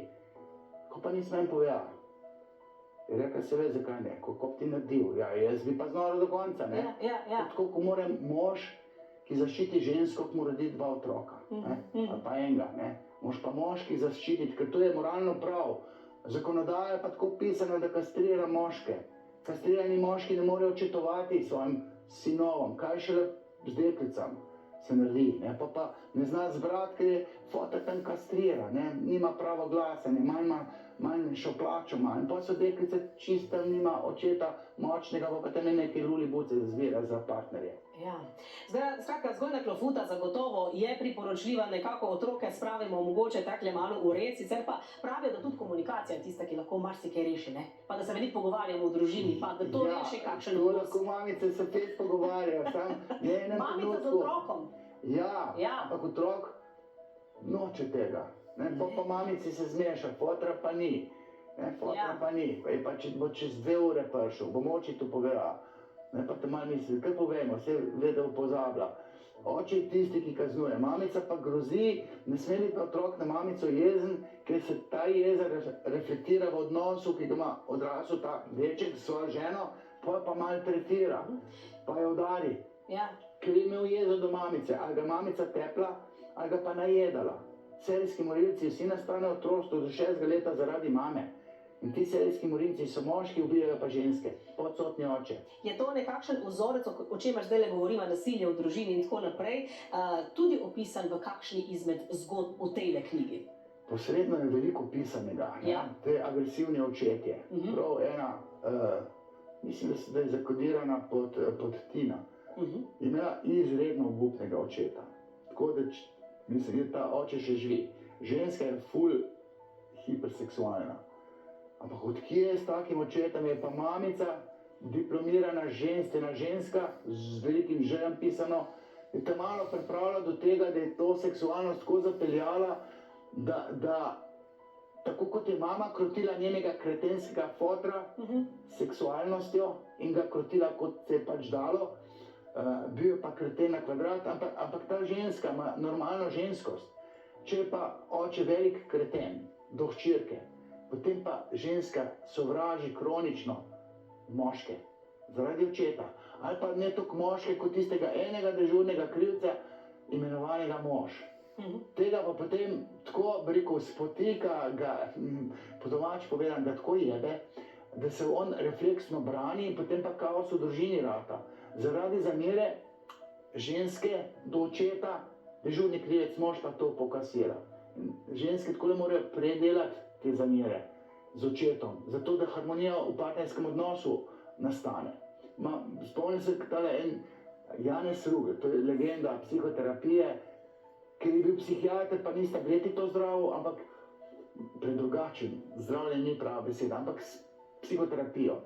ko pa nisem meni povedal. Je rekel, se ve, zakaj ne, ko bi ti naredil. Ja, jaz bi pa znal do konca, ne. ja. Tako, ko mora mož, ki zaščiti žensko, ko mora roditi 2 otroka, ne, ali pa enega, ne. Mož pa moški zaščititi, ker to je moralno prav. Zakonodaja je pa tako pisana, da kastrira moške. Kastrirani moški ne morejo očetovati svojim sinovom, kaj šele z deklicam se naredi, ne, pa ne zna zbrati, ker je fotor tam kastrira, ne, nima pravo glasa, ne, manjšo plačo ima, in pa so deklice čisto nima očeta močnega, pa tam nekaj lulibuce zbira za partnerje. Ja. Zdaj, skratka, vzgojna klofuta zagotovo je priporočljiva, nekako otroke spravimo mogoče takle malo v red, sicer pa pravijo, da tudi komunikacija je tista, ki lahko marsikaj reši, ne? Pa da se veliko pogovarjamo v družini, pa da to reši kakšen to odnos. lahko mamice se spet pogovarjajo, sam ne enem Mamica z trenutku. otrokom. Ja, Ja. ampak otrok noče tega. Ne, pa mamici se zmeša, fotra pa ni. Ne, fotra Ja. pa ni. Pa če bo čez 2 ure prišel, bom očitu povedal. Ne, pa te malo misli, kaj povemo, vse ve, da bo pozabila. Oče je tisti, ki kaznuje, mamica pa grozi, ne sme biti otrok na mamico jezen, ker se ta jeza reflektira v odnosu, ki ga ima odrasel ta deček s svojo ženo, pa maltretira, pa jo udari. Ja. Ker je imel jezo do mamice, ali ga mamica tepla, ali ga pa najedala. Serijski morilci vsi nastanejo v otroštvu do 6. leta zaradi mame. In ti serijski morilci so moški, ubijajo pa ženske, podsotni oče. Je to nekakšen vzorec, o čemer zdaj govorimo, nasilje v družini in tako naprej, tudi opisan v kakšni izmed zgodb v tejle knjigi? Posredno je veliko pisanega, Ja. te agresivne očetje. Prav ena, mislim, da je zakodirana pod Tina. Je imela izredno obupnega očeta. Tako da, mislim, da ta oče še živi. Ženska je ful hiperseksualna. Ampak odkje je s takim očetom, je pa mamica, diplomirana ženstvena ženska, z velikim željem pisano, je te malo pripravila do tega, da je to seksualnost tako zapeljala, da tako kot je mama krotila njenega kretenskega fotra s seksualnostjo in ga krotila, kot se je pač dalo, bil je pa kreten na kvadrat, ampak ta ženska ima normalno ženskost. Če je pa oče velik kreten do hčerke, potem pa ženska sovraži kronično moške zaradi očeta. Ali pa ne toliko moške kot tistega enega dežurnega krivca, imenovanega mož. Tega pa potem tako, bi rekel, spotika, ga, po domač povedan, ga tako jebe, da se on refleksno brani in potem pa kaos v družini rata. Zaradi zamere ženske do očeta, dežurni krivec mož pa to pokasira. Ženske tako morajo predelati te zamere z očetom, zato da harmonija v partnerskem odnosu nastane. Spomnim se, tale en Janez Rugel, to je legenda psihoterapije, ker je bil psihiater, pa ni s tableti to zdravil, ampak predrugačen, zdravljenje ni prava beseda, ampak s psihoterapijo.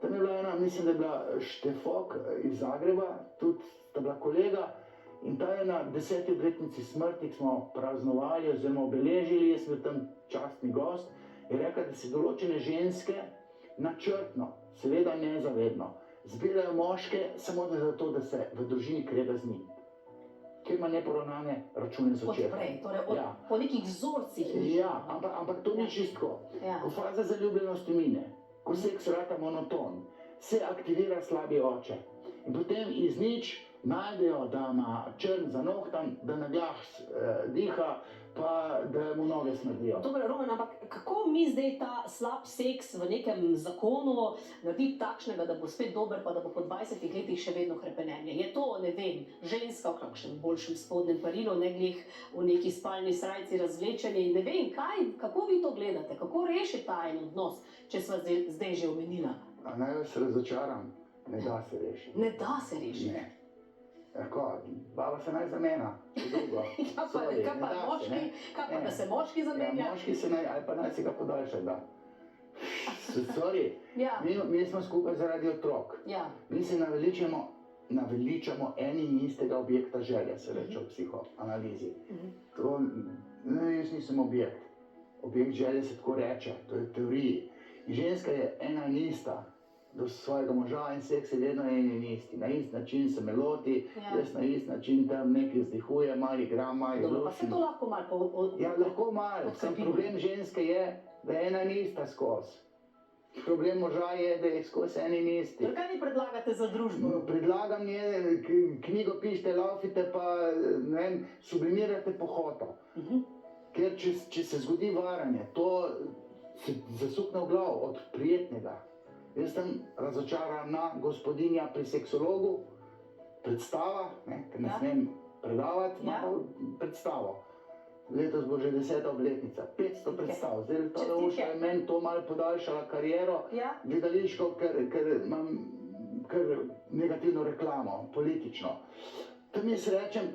Tam je bila ena, mislim, da je bila Štefok iz Zagreba, tudi sta bila kolega, in ta je na 10. obletnici smrti, ki smo praznovali oziroma obeležili, jaz sem bil tam častni gost, je rekla, da se določene ženske načrtno, seveda nezavedno, zbirajo moške samo zato, da se v družini krega z njim. Ker ima neporavnane račune z očetom. Kot prej, torej po nekih vzorcih. Ja, ampak to ni čisto. Ko faza zaljubljenosti mine, ko seks rata monoton, se aktivira slabi oče. In potem iz nič najdejo, da ima črn za nohtan, da na glas diha, pa da mu noge smrdijo. Dobro, Roman, ampak kako mi ni zdaj ta slab seks v nekem zakonu narediti takšnega, da bo spet dober, pa da bo po 20 letih še vedno hrepenenje? Je to, ne vem, ženska v kakšnem boljšem spodnjem parilu, ne glih v neki spalni srajci razvlečeni, ne vem, kako vi to gledate, kako rešiti ta en odnos, če sva zdaj že omenila? A naj vas razočaram, ne da se rešiti. Ne da se rešiti? Ne. Tako, baba se naj zamenja, drugo. Kaj pa, da se moški zamenja? Ja, moški se naj, ali pa naj se ga podaljša, da. Sorry, Ja. mi smo skupaj zaradi otrok. Ja. Mi se naveličamo eni in istega objekta želje, se reče v psihoanalizi. To, ne, jaz nisem objekt. Objekt želje se tako reče, to je v teoriji. In ženska je ena in ista do svojega moža in seks je vedno en in isti. Na isti način se me loti, jaz na isti način tam nekaj vzdihujem, malo igram, malo Dobro, pa se to lahko malo Ja, lahko malo. Sam problem ženske je, da je ena in ista skozi. Problem moža je, da je skozi en in isti. Kaj vi predlagate za družbo? Predlagam je, knjigo pišite, laufite pa, ne vem, sublimirate pohoto. Ker če se zgodi varanje, to se zasukne v glav od prijetnega. Jaz sem razočarana gospodinja pri seksologu, predstava, ker ne smem predavati, ima pa predstavo. Letos bo že 10. obletnica, 500 predstav. Zdaj je meni to malo podaljšala kariero gledališko, ker imam kar negativno reklamo, politično. Tam jaz rečem,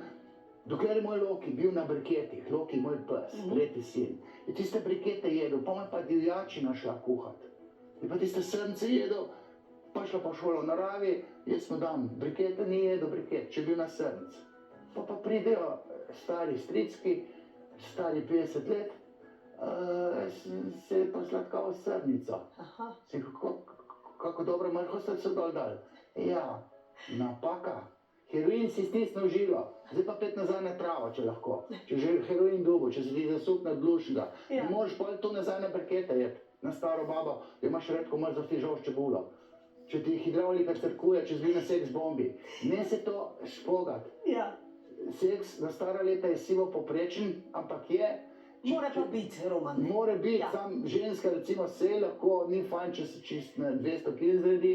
dokler je moj Loki bil na briketih, Loki moj pes, tretji sin, je tiste brikete jedel, pa me pa divjačina šla kuhat. Je pa tiste srnce jedel, pa šla pa v šolo v naravi, jaz mu dam brikete, ni jedel briket, če je bil na srnc. Pa pridejo stari stricki, stari 50 let, se je posladkal srnico. Sem kako dobro, malo srce dol dal. Ja, napaka. Heroin si stisnil žilo, zdaj pa pet nazaj na travo, če lahko. Če že heroin dugo, če se ti zasukne odlušnega. Ne moreš pa to nazaj na brikete jeti. Na staro babo, da imaš redko mrzo fižol čebulo. Če ti hidravlika crkuje, če zbi na seks bombi. Ne se to špogat. Seks na stara leta je sivo poprečen, ampak je. Mora pa biti, Roman. Mora biti, sam ženska recimo se lahko, ni fajn, če se čist na 200 kg zredi,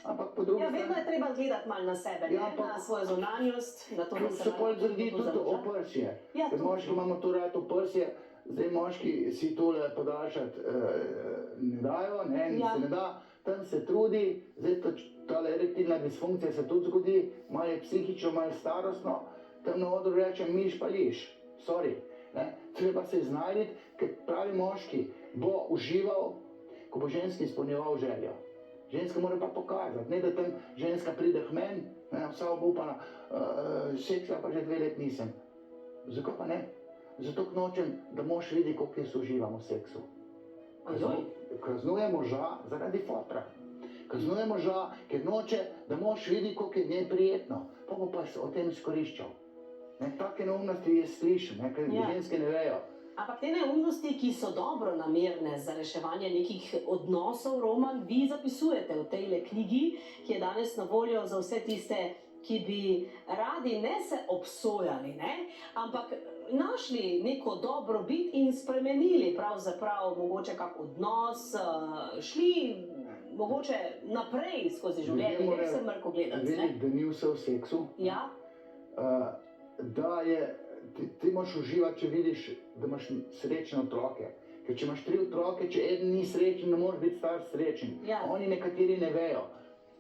ampak po drugi vedno je treba gledati malo na sebe, na svojo zunanjost, na to, da se pol zredi tudi oprsje. Ker moški imamo to rad oprsje. Zdaj moški si tole podaljšati ne dajo, se ne da, tam se trudi, zdaj tale erektilna disfunkcija se tudi zgodi, malo je psihično, malo starostno, tam na odru rečem miš pa liš, sorry. Treba se znajti, ker pravi moški bo užival, ko bo ženski izpolnjeval željo. Ženska mora pa pokazati, ne da tam ženska pride k meni, vsa obupana, seksla pa že 2 let nisem. Zakaj pa ne? Zato nočem, da mož vidi, koliko jaz uživam v seksu. Kaznuje moža zaradi fotra. Kaznuje moža, ker noče, da mož vidi, koliko je njej prijetno. Pa bo pa o tem izkoriščal. Take neumnosti jaz slišim, ker ženske ne vejo. Ampak te neumnosti, ki so dobro namerne za reševanje nekih odnosov, Roman, vi zapisujete v tejle knjigi, ki je danes na voljo za vse tiste, ki bi radi ne se obsojali, ampak našli neko dobrobit in spremenili pravzaprav mogoče kak odnos, šli mogoče naprej skozi življenje, ne se mrko gledati. Vedeti, da ni vse v seksu. Da je, ti moraš uživati, če vidiš, da imaš srečne otroke. Ker če imaš 3 otroke, če eden ni srečen, ne moreš biti star srečen. Oni nekateri ne vejo.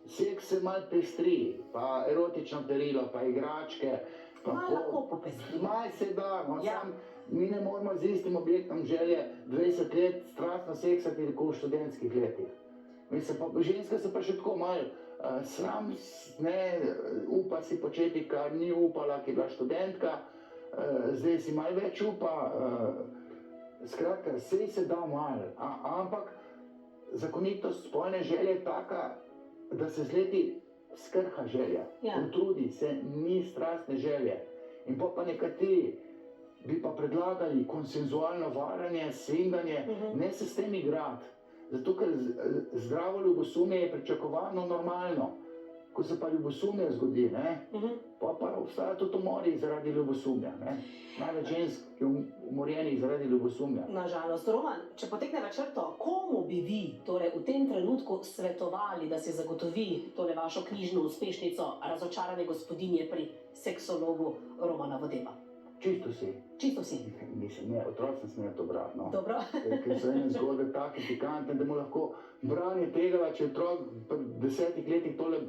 Seks se malo pestri, pa erotično perilo, pa igračke. Malo lahko popestri. Malo se da, sam mi ne moramo z istim objektom želje 20 let strastno seksati, kot v študentskih letih. Ženska se pa še tako malo sram, upa si početi, kar ni upala, ki je bila študentka, zdaj si malo več upa. Skratka, sej se da malo, ampak zakonitost spolne želje je taka, da se z leti skrha želja, utrudi se, ni strastne želje. In pa nekateri bi pa predlagali konsenzualno varanje, svinganje, ne se s tem igrati. Zato, ker zdravo ljubosumje je pričakovano normalno. ko se pa ljubosumje zgodi, ne, pa obstaja tudi umori zaradi ljubosumja. Ne. Največ žensk je umorjenih zaradi ljubosumja. Nažalost. Roman, če potegneva črto, komu bi vi torej v tem trenutku svetovali, da si zagotovi tole vašo knjižno uspešnico Razočarane gospodinje pri seksologu Romana Vodeba? Čisto vsi. Čisto vsi. Mislim, ne, otroci ne smejo to brati, no. Dobro. Ker so ene zgodbe take pikantne, da mu lahko branje tega, če otrok pri 10 letih tole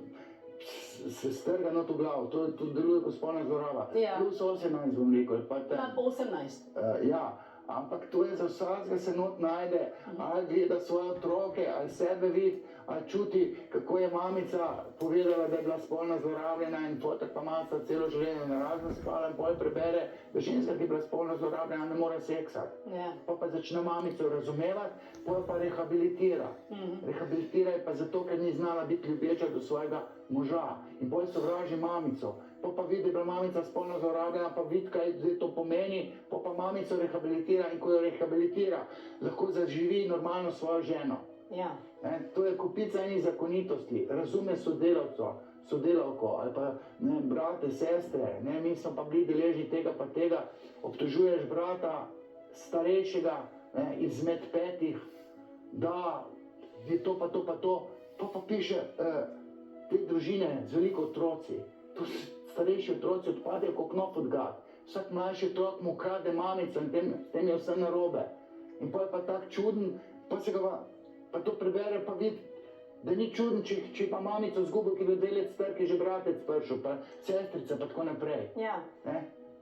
se strga not v glavo. To deluje kot spolna zloraba. Ja. Plus 18, bom rekel. Pa 18. Ja, ampak to je za vsakega se not najde, ali gleda svoje otroke, ali sebe vidi, ali čuti, kako je mamica povedala, da je bila spolna zlorabljena in potem pa mamica celo življenje narazno spala in potem prebere, da ženska, ki je bila spolna zlorabljena, ne more seksati. Ja. Pa začne mamico razumevati, potem pa rehabilitira. Rehabilitira je pa zato, ker ni znala biti ljubeča do svojega moža in potem sovraži mamico. Pa vidi, da je bila mamica spolno zlorabljena, pa vidi, kaj zdaj to pomeni, pa mamico rehabilitira in ko jo rehabilitira, lahko zaživi normalno svojo ženo. Ja. To je kupica enih zakonitosti, razume sodelavko ali pa ne, brate, sestre, ne, mi smo pa bili deležni tega pa tega, obtožuješ brata starejšega, ne, izmed 5, da je to pa to pa to, pa piše te družine z veliko otroci, to starejši otroci odpadejo kot knof od gat, vsak mlajši otrok mu krade mamico in s tem je vse narobe. In pa je pa tak čuden, pa to prebere, pa vidi, da ni čuden, če pa mamico zgubil, ki je bil 2 let star, ki je že bratec prišel, pa sestrica, pa tako naprej. Ja.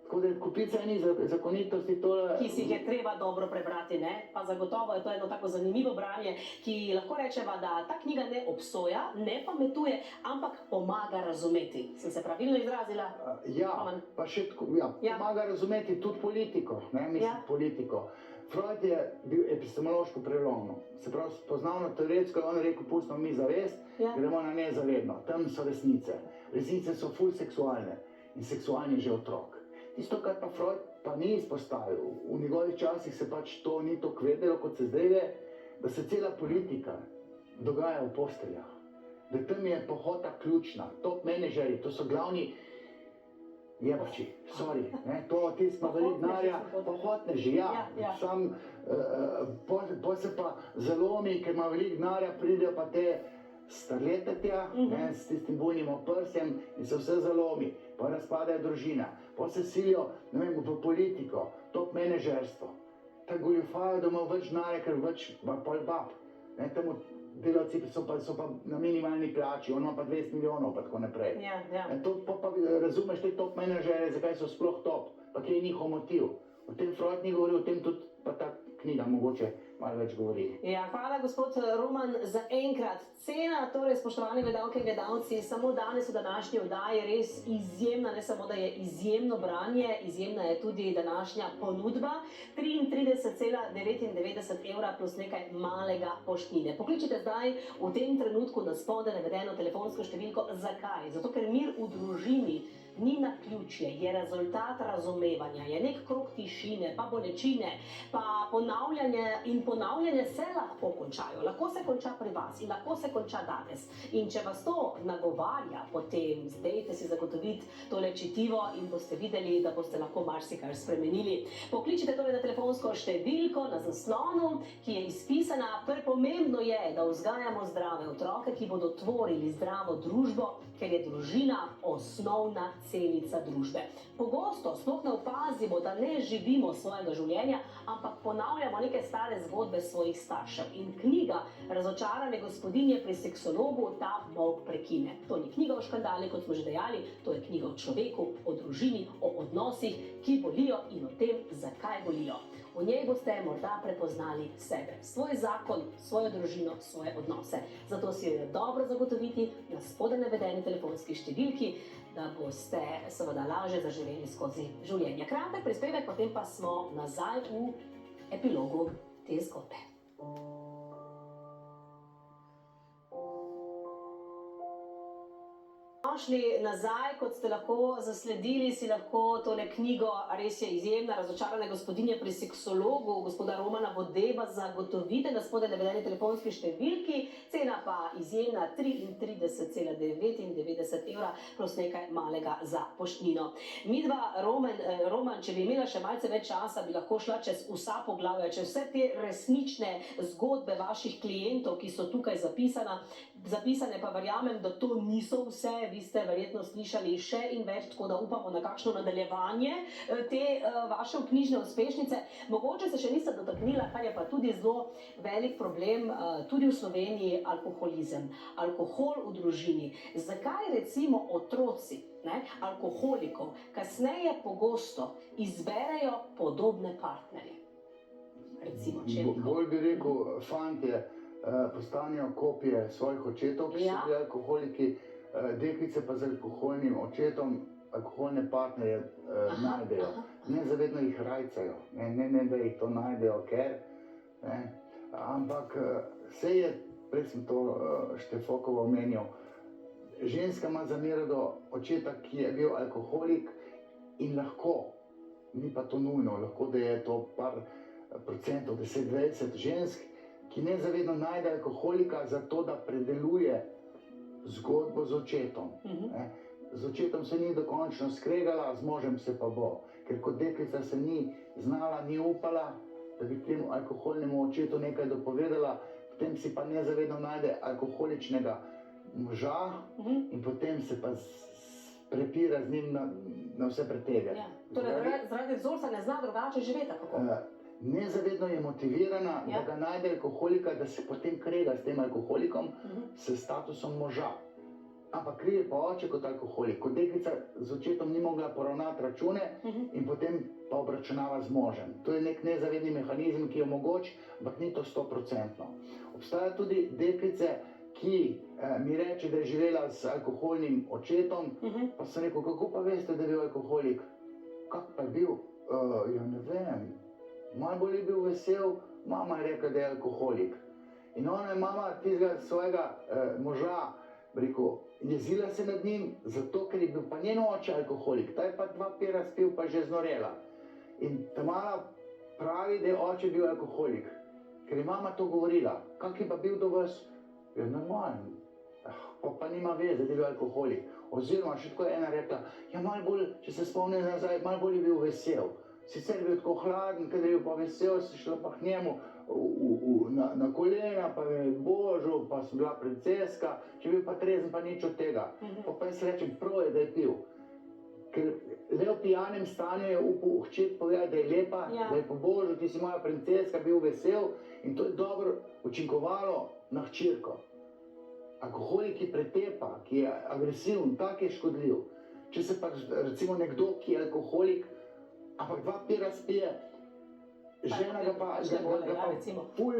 Tako da je kupica enih zakonitosti tole... Ki si jih je treba dobro prebrati, ne? Pa zagotovo je to eno tako zanimivo branje, ki lahko rečeva, da ta knjiga ne obsoja, ne pametuje, ampak pomaga razumeti. Sem se pravilno izrazila? Ja, pa še tako, pomaga razumeti tudi politiko, ne, mislim politiko. Freud je bil epistemološko prelomno, se pravi spoznavno teoretsko je on rekel, pustimo mi zavest, gremo na nezavedno, tam so resnice. Resnice so ful seksualne in seksualni je že otrok. Tisto, kar pa Freud pa ni izpostavil, v njegovih časih se pač to ni toliko vedelo, kot se zdaj ve, da se cela politika dogaja v posteljah, da tam je pohota ključna, top menedžerji, to so glavni jebači, sorry, ne, to tisto veliko denarja, pohotneži, sam, po se pa zalomi, ker ima veliko denarja, pridejo pa te starlete tja, s tistim bujnim oprsjem in se vse zalomi, pa razpadajo družina, pa se silijo, ne vem, v politiko, top menedžerstvo, tako goljufajo, da ima več denarja, ker več pol bab, ne, temu delavci so pa na minimalni plači, on ima pa 20 milijonov, pa tako naprej. To pa razumeš te top menedžere, zakaj so sploh top, pa kje je njihov motiv. O tem Freud ni govoril, o tem tudi pa ta knjiga mogoče malo več govori. Ja, hvala gospod Roman za enkrat. Cena, torej spoštovani gledalke in gledalci, samo danes v današnji oddaji res izjemna, ne samo da je izjemno branje, izjemna je tudi današnja ponudba, 33,99 evra plus nekaj malega poštnine. Pokličite zdaj v tem trenutku na spodaj navedeno telefonsko številko. Zakaj? Zato, ker mir v družini ni naključje, je rezultat razumevanja, je nek krog tišine, pa bolečine, pa ponavljanje se lahko končajo. Lahko se konča pri vas in lahko se konča danes. In če vas to nagovarja, potem dajte si zagotoviti tole čitivo in boste videli, da boste lahko marsikaj spremenili. Pokličite torej na telefonsko številko na zaslonu, ki je izpisana. Pomembno je, da vzgajamo zdrave otroke, ki bodo tvorili zdravo družbo, ker je družina osnovna celica družbe. Pogosto sploh ne opazimo, da ne živimo svojega življenja, ampak ponavljamo neke stare zgodbe svojih staršev. In knjiga Razočarane gospodinje pri seksologu ta molk prekine. To ni knjiga o škandalih, kot smo že dejali, to je knjiga o človeku, o družini, o odnosih, ki bolijo in o tem, zakaj bolijo. V njej boste morda prepoznali sebe, svoj zakon, svojo družino, svoje odnose. Zato si jo je dobro zagotoviti na spodaj navedeni telefonski številki, da boste seveda lažje zaživeli skozi življenje. Kratek prispevek, potem pa smo nazaj v epilogu te zgodbe. Dobrodošli nazaj, kot ste lahko zasledili, si lahko tole knjigo, res je izjemna, Razočarane gospodinje pri seksologu, gospoda Romana Vodeba, zagotovite na spodaj navedeni telefonski številki, cena pa izjemna 33,99 evra plus nekaj malega za poštnino. Midva, Roman, če bi imela še malce več časa, bi lahko šla čez vsa poglavja, čez vse te resnične zgodbe vaših klientov, ki so tukaj zapisane, pa verjamem, da to niso vse. Vi ste verjetno slišali še in več, tako da upamo na kakšno nadaljevanje te vaše knjižne uspešnice. Mogoče se še niste dotaknila, kar je pa tudi zelo velik problem, tudi v Sloveniji, alkoholizem. Alkohol v družini. Zakaj recimo otroci alkoholikov kasneje pogosto izberejo podobne partnerje? Recimo, bolj bi rekel, fantje postanejo kopije svojih očetov, ki so bili alkoholiki, deklice pa z alkoholnim očetom alkoholne partnerje najdejo. Nezavedno jih rajcajo, ne da jih to najdejo, ker, ampak vse je, prej sem to Štefokovo omenil, ženska ima zamero do očeta, ki je bil alkoholik in lahko, ni pa to nujno, lahko da je to par procentov, 10-20 žensk, ki nezavedno najde alkoholika zato, da predeluje zgodbo z očetom. Z očetom se ni dokončno skregala, z možem se pa bo. Ker kot deklica se ni znala, ni upala, da bi temu alkoholnemu očetu nekaj dopovedala, potem si pa nezavedno najde alkoholičnega moža in potem se pa prepira z njim na vse pretege. Torej, zaradi vzorca ne zna drugače živeti, kako? Nezavedno je motivirana, da ga najde alkoholika, da se potem krega s tem alkoholikom, s statusom moža. Ampak krije pa oče kot alkoholik. Kot deklica z očetom ni mogla poravnati račune in potem pa obračunava z možem. To je nek nezavedni mehanizem, ki je omogoč, ampak ni to 100%. Obstaja tudi deklice, ki mi reče, da je živela z alkoholnim očetom, pa sem rekel, kako pa veste, da je bil alkoholik? Kak pa je bil? Ja, ne vem. Malo bolj je bil vesel, mama je rekla, da je alkoholik. In ona je mama tistega svojega moža, rekel, jezila se nad njim, zato ker je bil pa njen oče alkoholik. Ta je pa 2 pira spil, pa že znorela. In ta mala pravi, da je oče bil alkoholik, ker je mama to govorila. Kak je pa bil do vas? Ja, normalen. Pa nima veze, da je bil alkoholik. Oziroma, še tako je ena rekla, ja, malo bolj, če se spomnim nazaj, malo bolj je bil vesel. Sicer je bil tako hladen, kada je bil pa vesel, si šla pa k njemu na kolena, pa me je božal, pa sem bila princeska, če je bil pa trezen, pa nič od tega. Pa jaz rečem, prav je, da je pil. Ker le v pijanem stanju je upal hčet povedati, da je lepa, da je pobožal, ti si moja princeska, bil vesel in to je dobro učinkovalo na hčerko. Alkoholik, ki pretepa, ki je agresiven, tak je škodljiv. Če se pa recimo nekdo, ki je alkoholik, ampak 2 pira spije, žena ga pa ful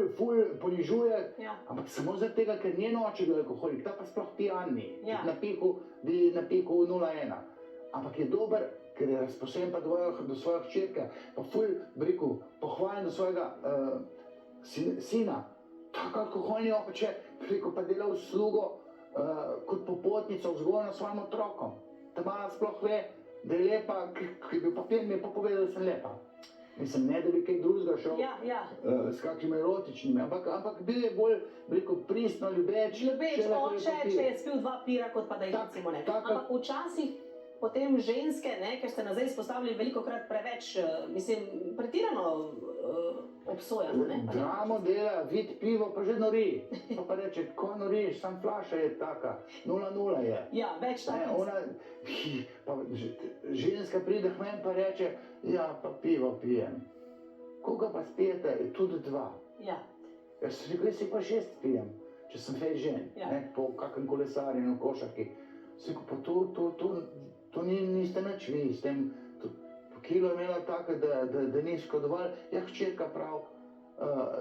ponižuje, ampak samo zato tega, ker njen oče bil alkoholik, ta pa sploh pijan ni, na piku 0,1. Ampak je dober, ker je razpošten pa do svoje hčerke, pa ful, bi rekel, pohvalen do svojega sina. Tak alkoholni oče, rekel, pa dela uslugo kot popotnico vzgojno svojim otrokom. Ta mala sploh ve, da je lepa, ki je bil papir, mi je pa povedal, da sem lepa. Mislim, ne, da bi kaj drugega šel s kakšnimi erotičnimi, ampak bil je bolj, rekel, pristno, ljubeč. Ljubeč oče, če je spil 2 pira, kot pa da jih recimo ne. Ampak včasih potem ženske, ker ste nazaj izpostavili velikokrat preveč, mislim, pretirano obsojamo. Dramo dela, vid pivo, pa že nori. Pa reče, ko noriš, sam flaša je taka, 0,0 je. Ja, več takih. Ženska pride k meni pa reče, ja, pa pivo pijem. Koga pa spijete? Tudi 2. Ja. Jaz sem rekel, jaz si pa 6 pijem, če sem fej žen, po kakem kolesarjenju, košarki. Sem rekel, pa to niste nič vi, s tem kilo je imela tako, da ni škodoval. Ja, hčerka prav,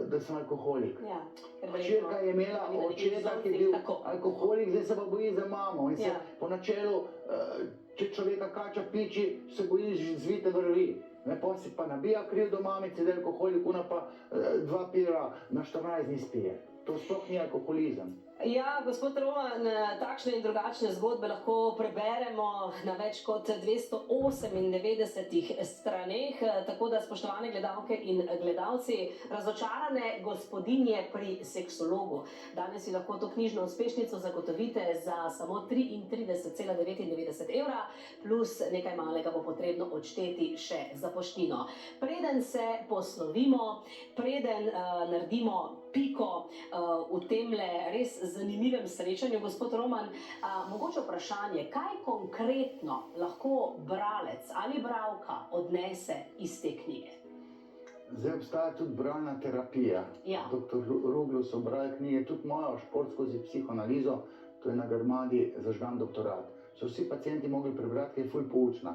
da sem alkoholik. Hčerka je imela očeta, ki je bil alkoholik, zdaj se pa boji za mamo. In se po načelu, če človeka kača piči, se bojiš zvite vrvi. Potem si pa nabija kriv do mamice, da je alkoholik, ona pa 2 pira na 14 dni spije. to sploh ni alkoholizem. Ja, gospod Roman, takšne in drugačne zgodbe lahko preberemo na več kot 298 straneh, tako da, spoštovane gledalke in gledalci, razočarane gospodinje pri seksologu. Danes si lahko to knjižno uspešnico zagotovite za samo 33,99 evra, plus nekaj malega bo potrebno odšteti še za poštnino. Preden se poslovimo, preden naredimo piko v temle res zanimivem srečanju, gospod Roman, mogoče vprašanje, kaj konkretno lahko bralec ali bralka odnese iz te knjige? Zdaj obstaja tudi bralna terapija. Ja. Dr. Ruglu so brali knjige, tudi moja šport skozi psihoanalizo, to je na Grmadi zažgan doktorat. So vsi pacienti mogli prebrati, ki je ful poučna.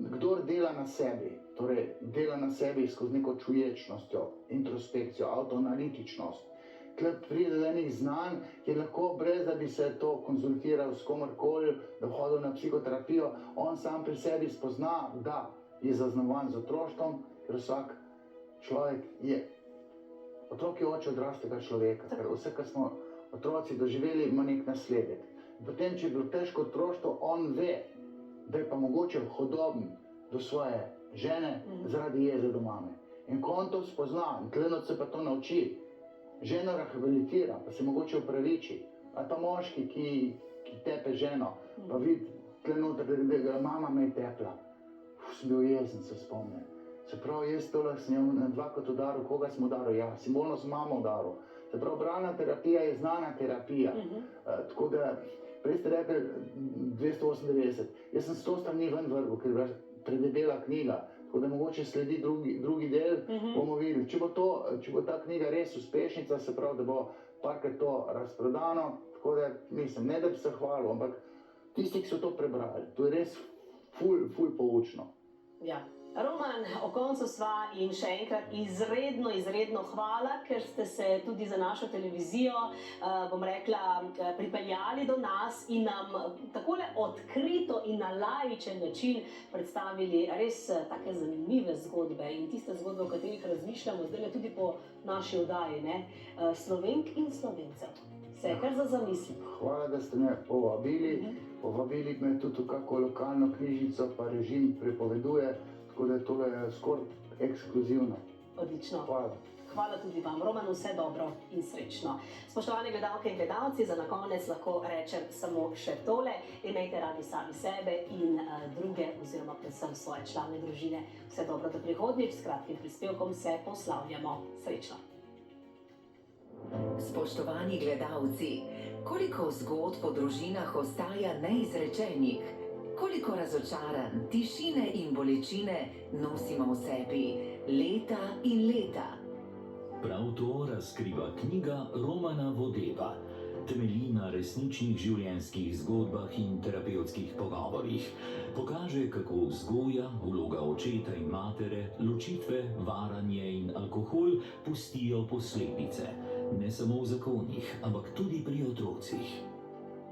Kdor dela na sebi, torej dela na sebi skozi neko čuječnostjo, introspekcijo, avtoanalitičnost, tle pride do enih znanj, kjer lahko brez da bi se to konzultiral s komorkoli, da hodil na psihoterapijo, on sam pri sebi spozna, da je zaznamovan z otroštvom, ker vsak človek je, otrok je oče odrastega človeka, ker vse, kar smo otroci doživeli, ima nek nasledek. Potem, če je bilo težko otroštvo, on ve, da je pa mogoče hodoben do svoje žene zaradi jeze do mame. In ko on to spozna, in tleno se pa to nauči, ženo rehabilitira, pa se mogoče upraviči, ali pa moški, ki tepe ženo, pa vidi tleno, da ga mama me je tepla. Sem bil jezen, se spomnim. Se pravi, jaz tole sem jo dvakrat udaril, koga sem udaril? Ja, simbolno sem mamo udaril. Se pravi, bralna terapija je znana terapija. Tako da, prej ste rekli 298. Jaz sem 100 strani ven vrgel, ker je bila predebela knjiga. Tako da mogoče sledi drugi del, bomo videli. Če bo ta knjiga res uspešnica, se pravi, da bo parkrat to razprodano, tako da mislim, ne da bi se hvalil, ampak tisti, ki so to prebrali, to je res ful poučno. Ja. Roman, o koncu sva in še enkrat izredno hvala, ker ste se tudi za našo televizijo, bom rekla, pripeljali do nas in nam takole odkrito in na laičen način predstavili res take zanimive zgodbe in tiste zgodbe, o katerih razmišljamo zdaj tudi po naši oddaji, ne? Slovenk in Slovencev. Se je kar za zamisliti. Hvala, da ste me povabili. Povabili me tudi v kako lokalno knjižnico, pa režim prepoveduje, tako da tole je skoraj ekskluzivno. Odlično. Hvala. Hvala tudi vam, Roman, vse dobro in srečno. Spoštovane gledalke in gledalci, za na konec lahko rečem samo še tole. Imejte radi sami sebe in druge, oziroma predvsem svoje člane družine. Vse dobro do prihodnjič, s kratkim prispevkom se poslavljamo. Srečno. Spoštovani gledalci, koliko zgodb o družinah ostaja neizrečenih? Koliko razočaranj, tišine in bolečine nosimo v sebi leta in leta? Prav to razkriva knjiga Romana Vodeba. Temelji na resničnih življenjskih zgodbah in terapevtskih pogovorih. Pokaže, kako vzgoja, vloga očeta in matere, ločitve, varanje in alkohol pustijo posledice. Ne samo v zakonih, ampak tudi pri otrocih.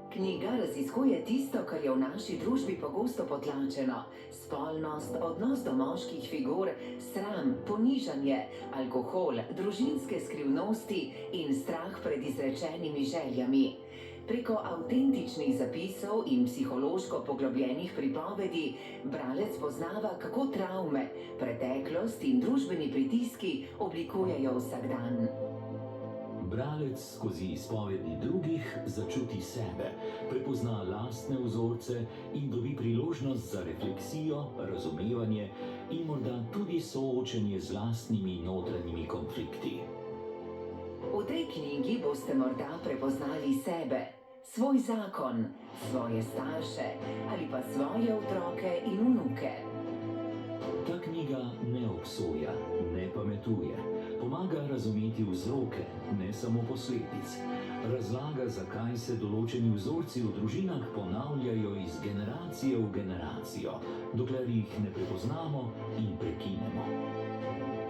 Knjiga raziskuje tisto, kar je v naši družbi pogosto potlačeno. Spolnost, odnos do moških figur, sram, ponižanje, alkohol, družinske skrivnosti in strah pred izrečenimi željami. Preko avtentičnih zapisov in psihološko poglobljenih pripovedi bralec poznava, kako travme, preteklost in družbeni pritiski oblikujejo vsakdan. Bralec skozi izpovedi drugih začuti sebe, prepozna lastne vzorce in dobi priložnost za refleksijo, razumevanje in morda tudi soočenje z lastnimi notranjimi konflikti. V tej knjigi boste morda prepoznali sebe, svoj zakon, svoje starše ali pa svoje otroke in vnuke. Ta knjiga ne obsoja, ne pametuje. Pomaga razumeti vzroke, ne samo posledic. Razlaga, zakaj se določeni vzorci v družinah ponavljajo iz generacije v generacijo, dokler jih ne prepoznamo in prekinemo.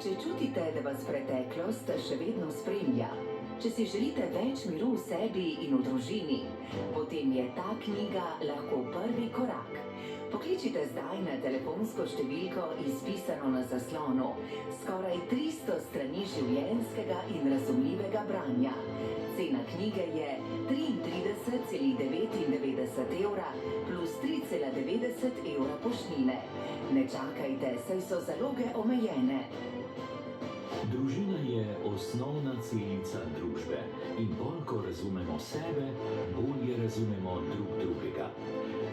Če čutite, da vas preteklost še vedno spremlja, če si želite več miru v sebi in v družini, potem je ta knjiga lahko prvi korak. Pokličite zdaj na telefonsko številko izpisano na zaslonu. Skoraj 300 strani življenjskega in razumljivega branja. Cena knjige je 33,99 evra plus 3,90 evra poštnine. Ne čakajte, saj so zaloge omejene. Družina je osnovna celica družbe in bolj, ko razumemo sebe, bolje razumemo drug drugega.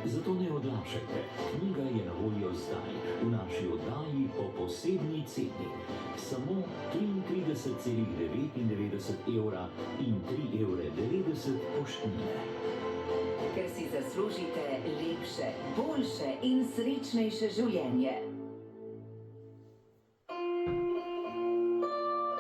Zato ne odlašajte, knjiga je na voljo zdaj, v naši oddaji po posebni ceni. Samo 33,99 evra in 3,90 evra poštnine. Ker si zaslužite lepše, boljše in srečnejše življenje.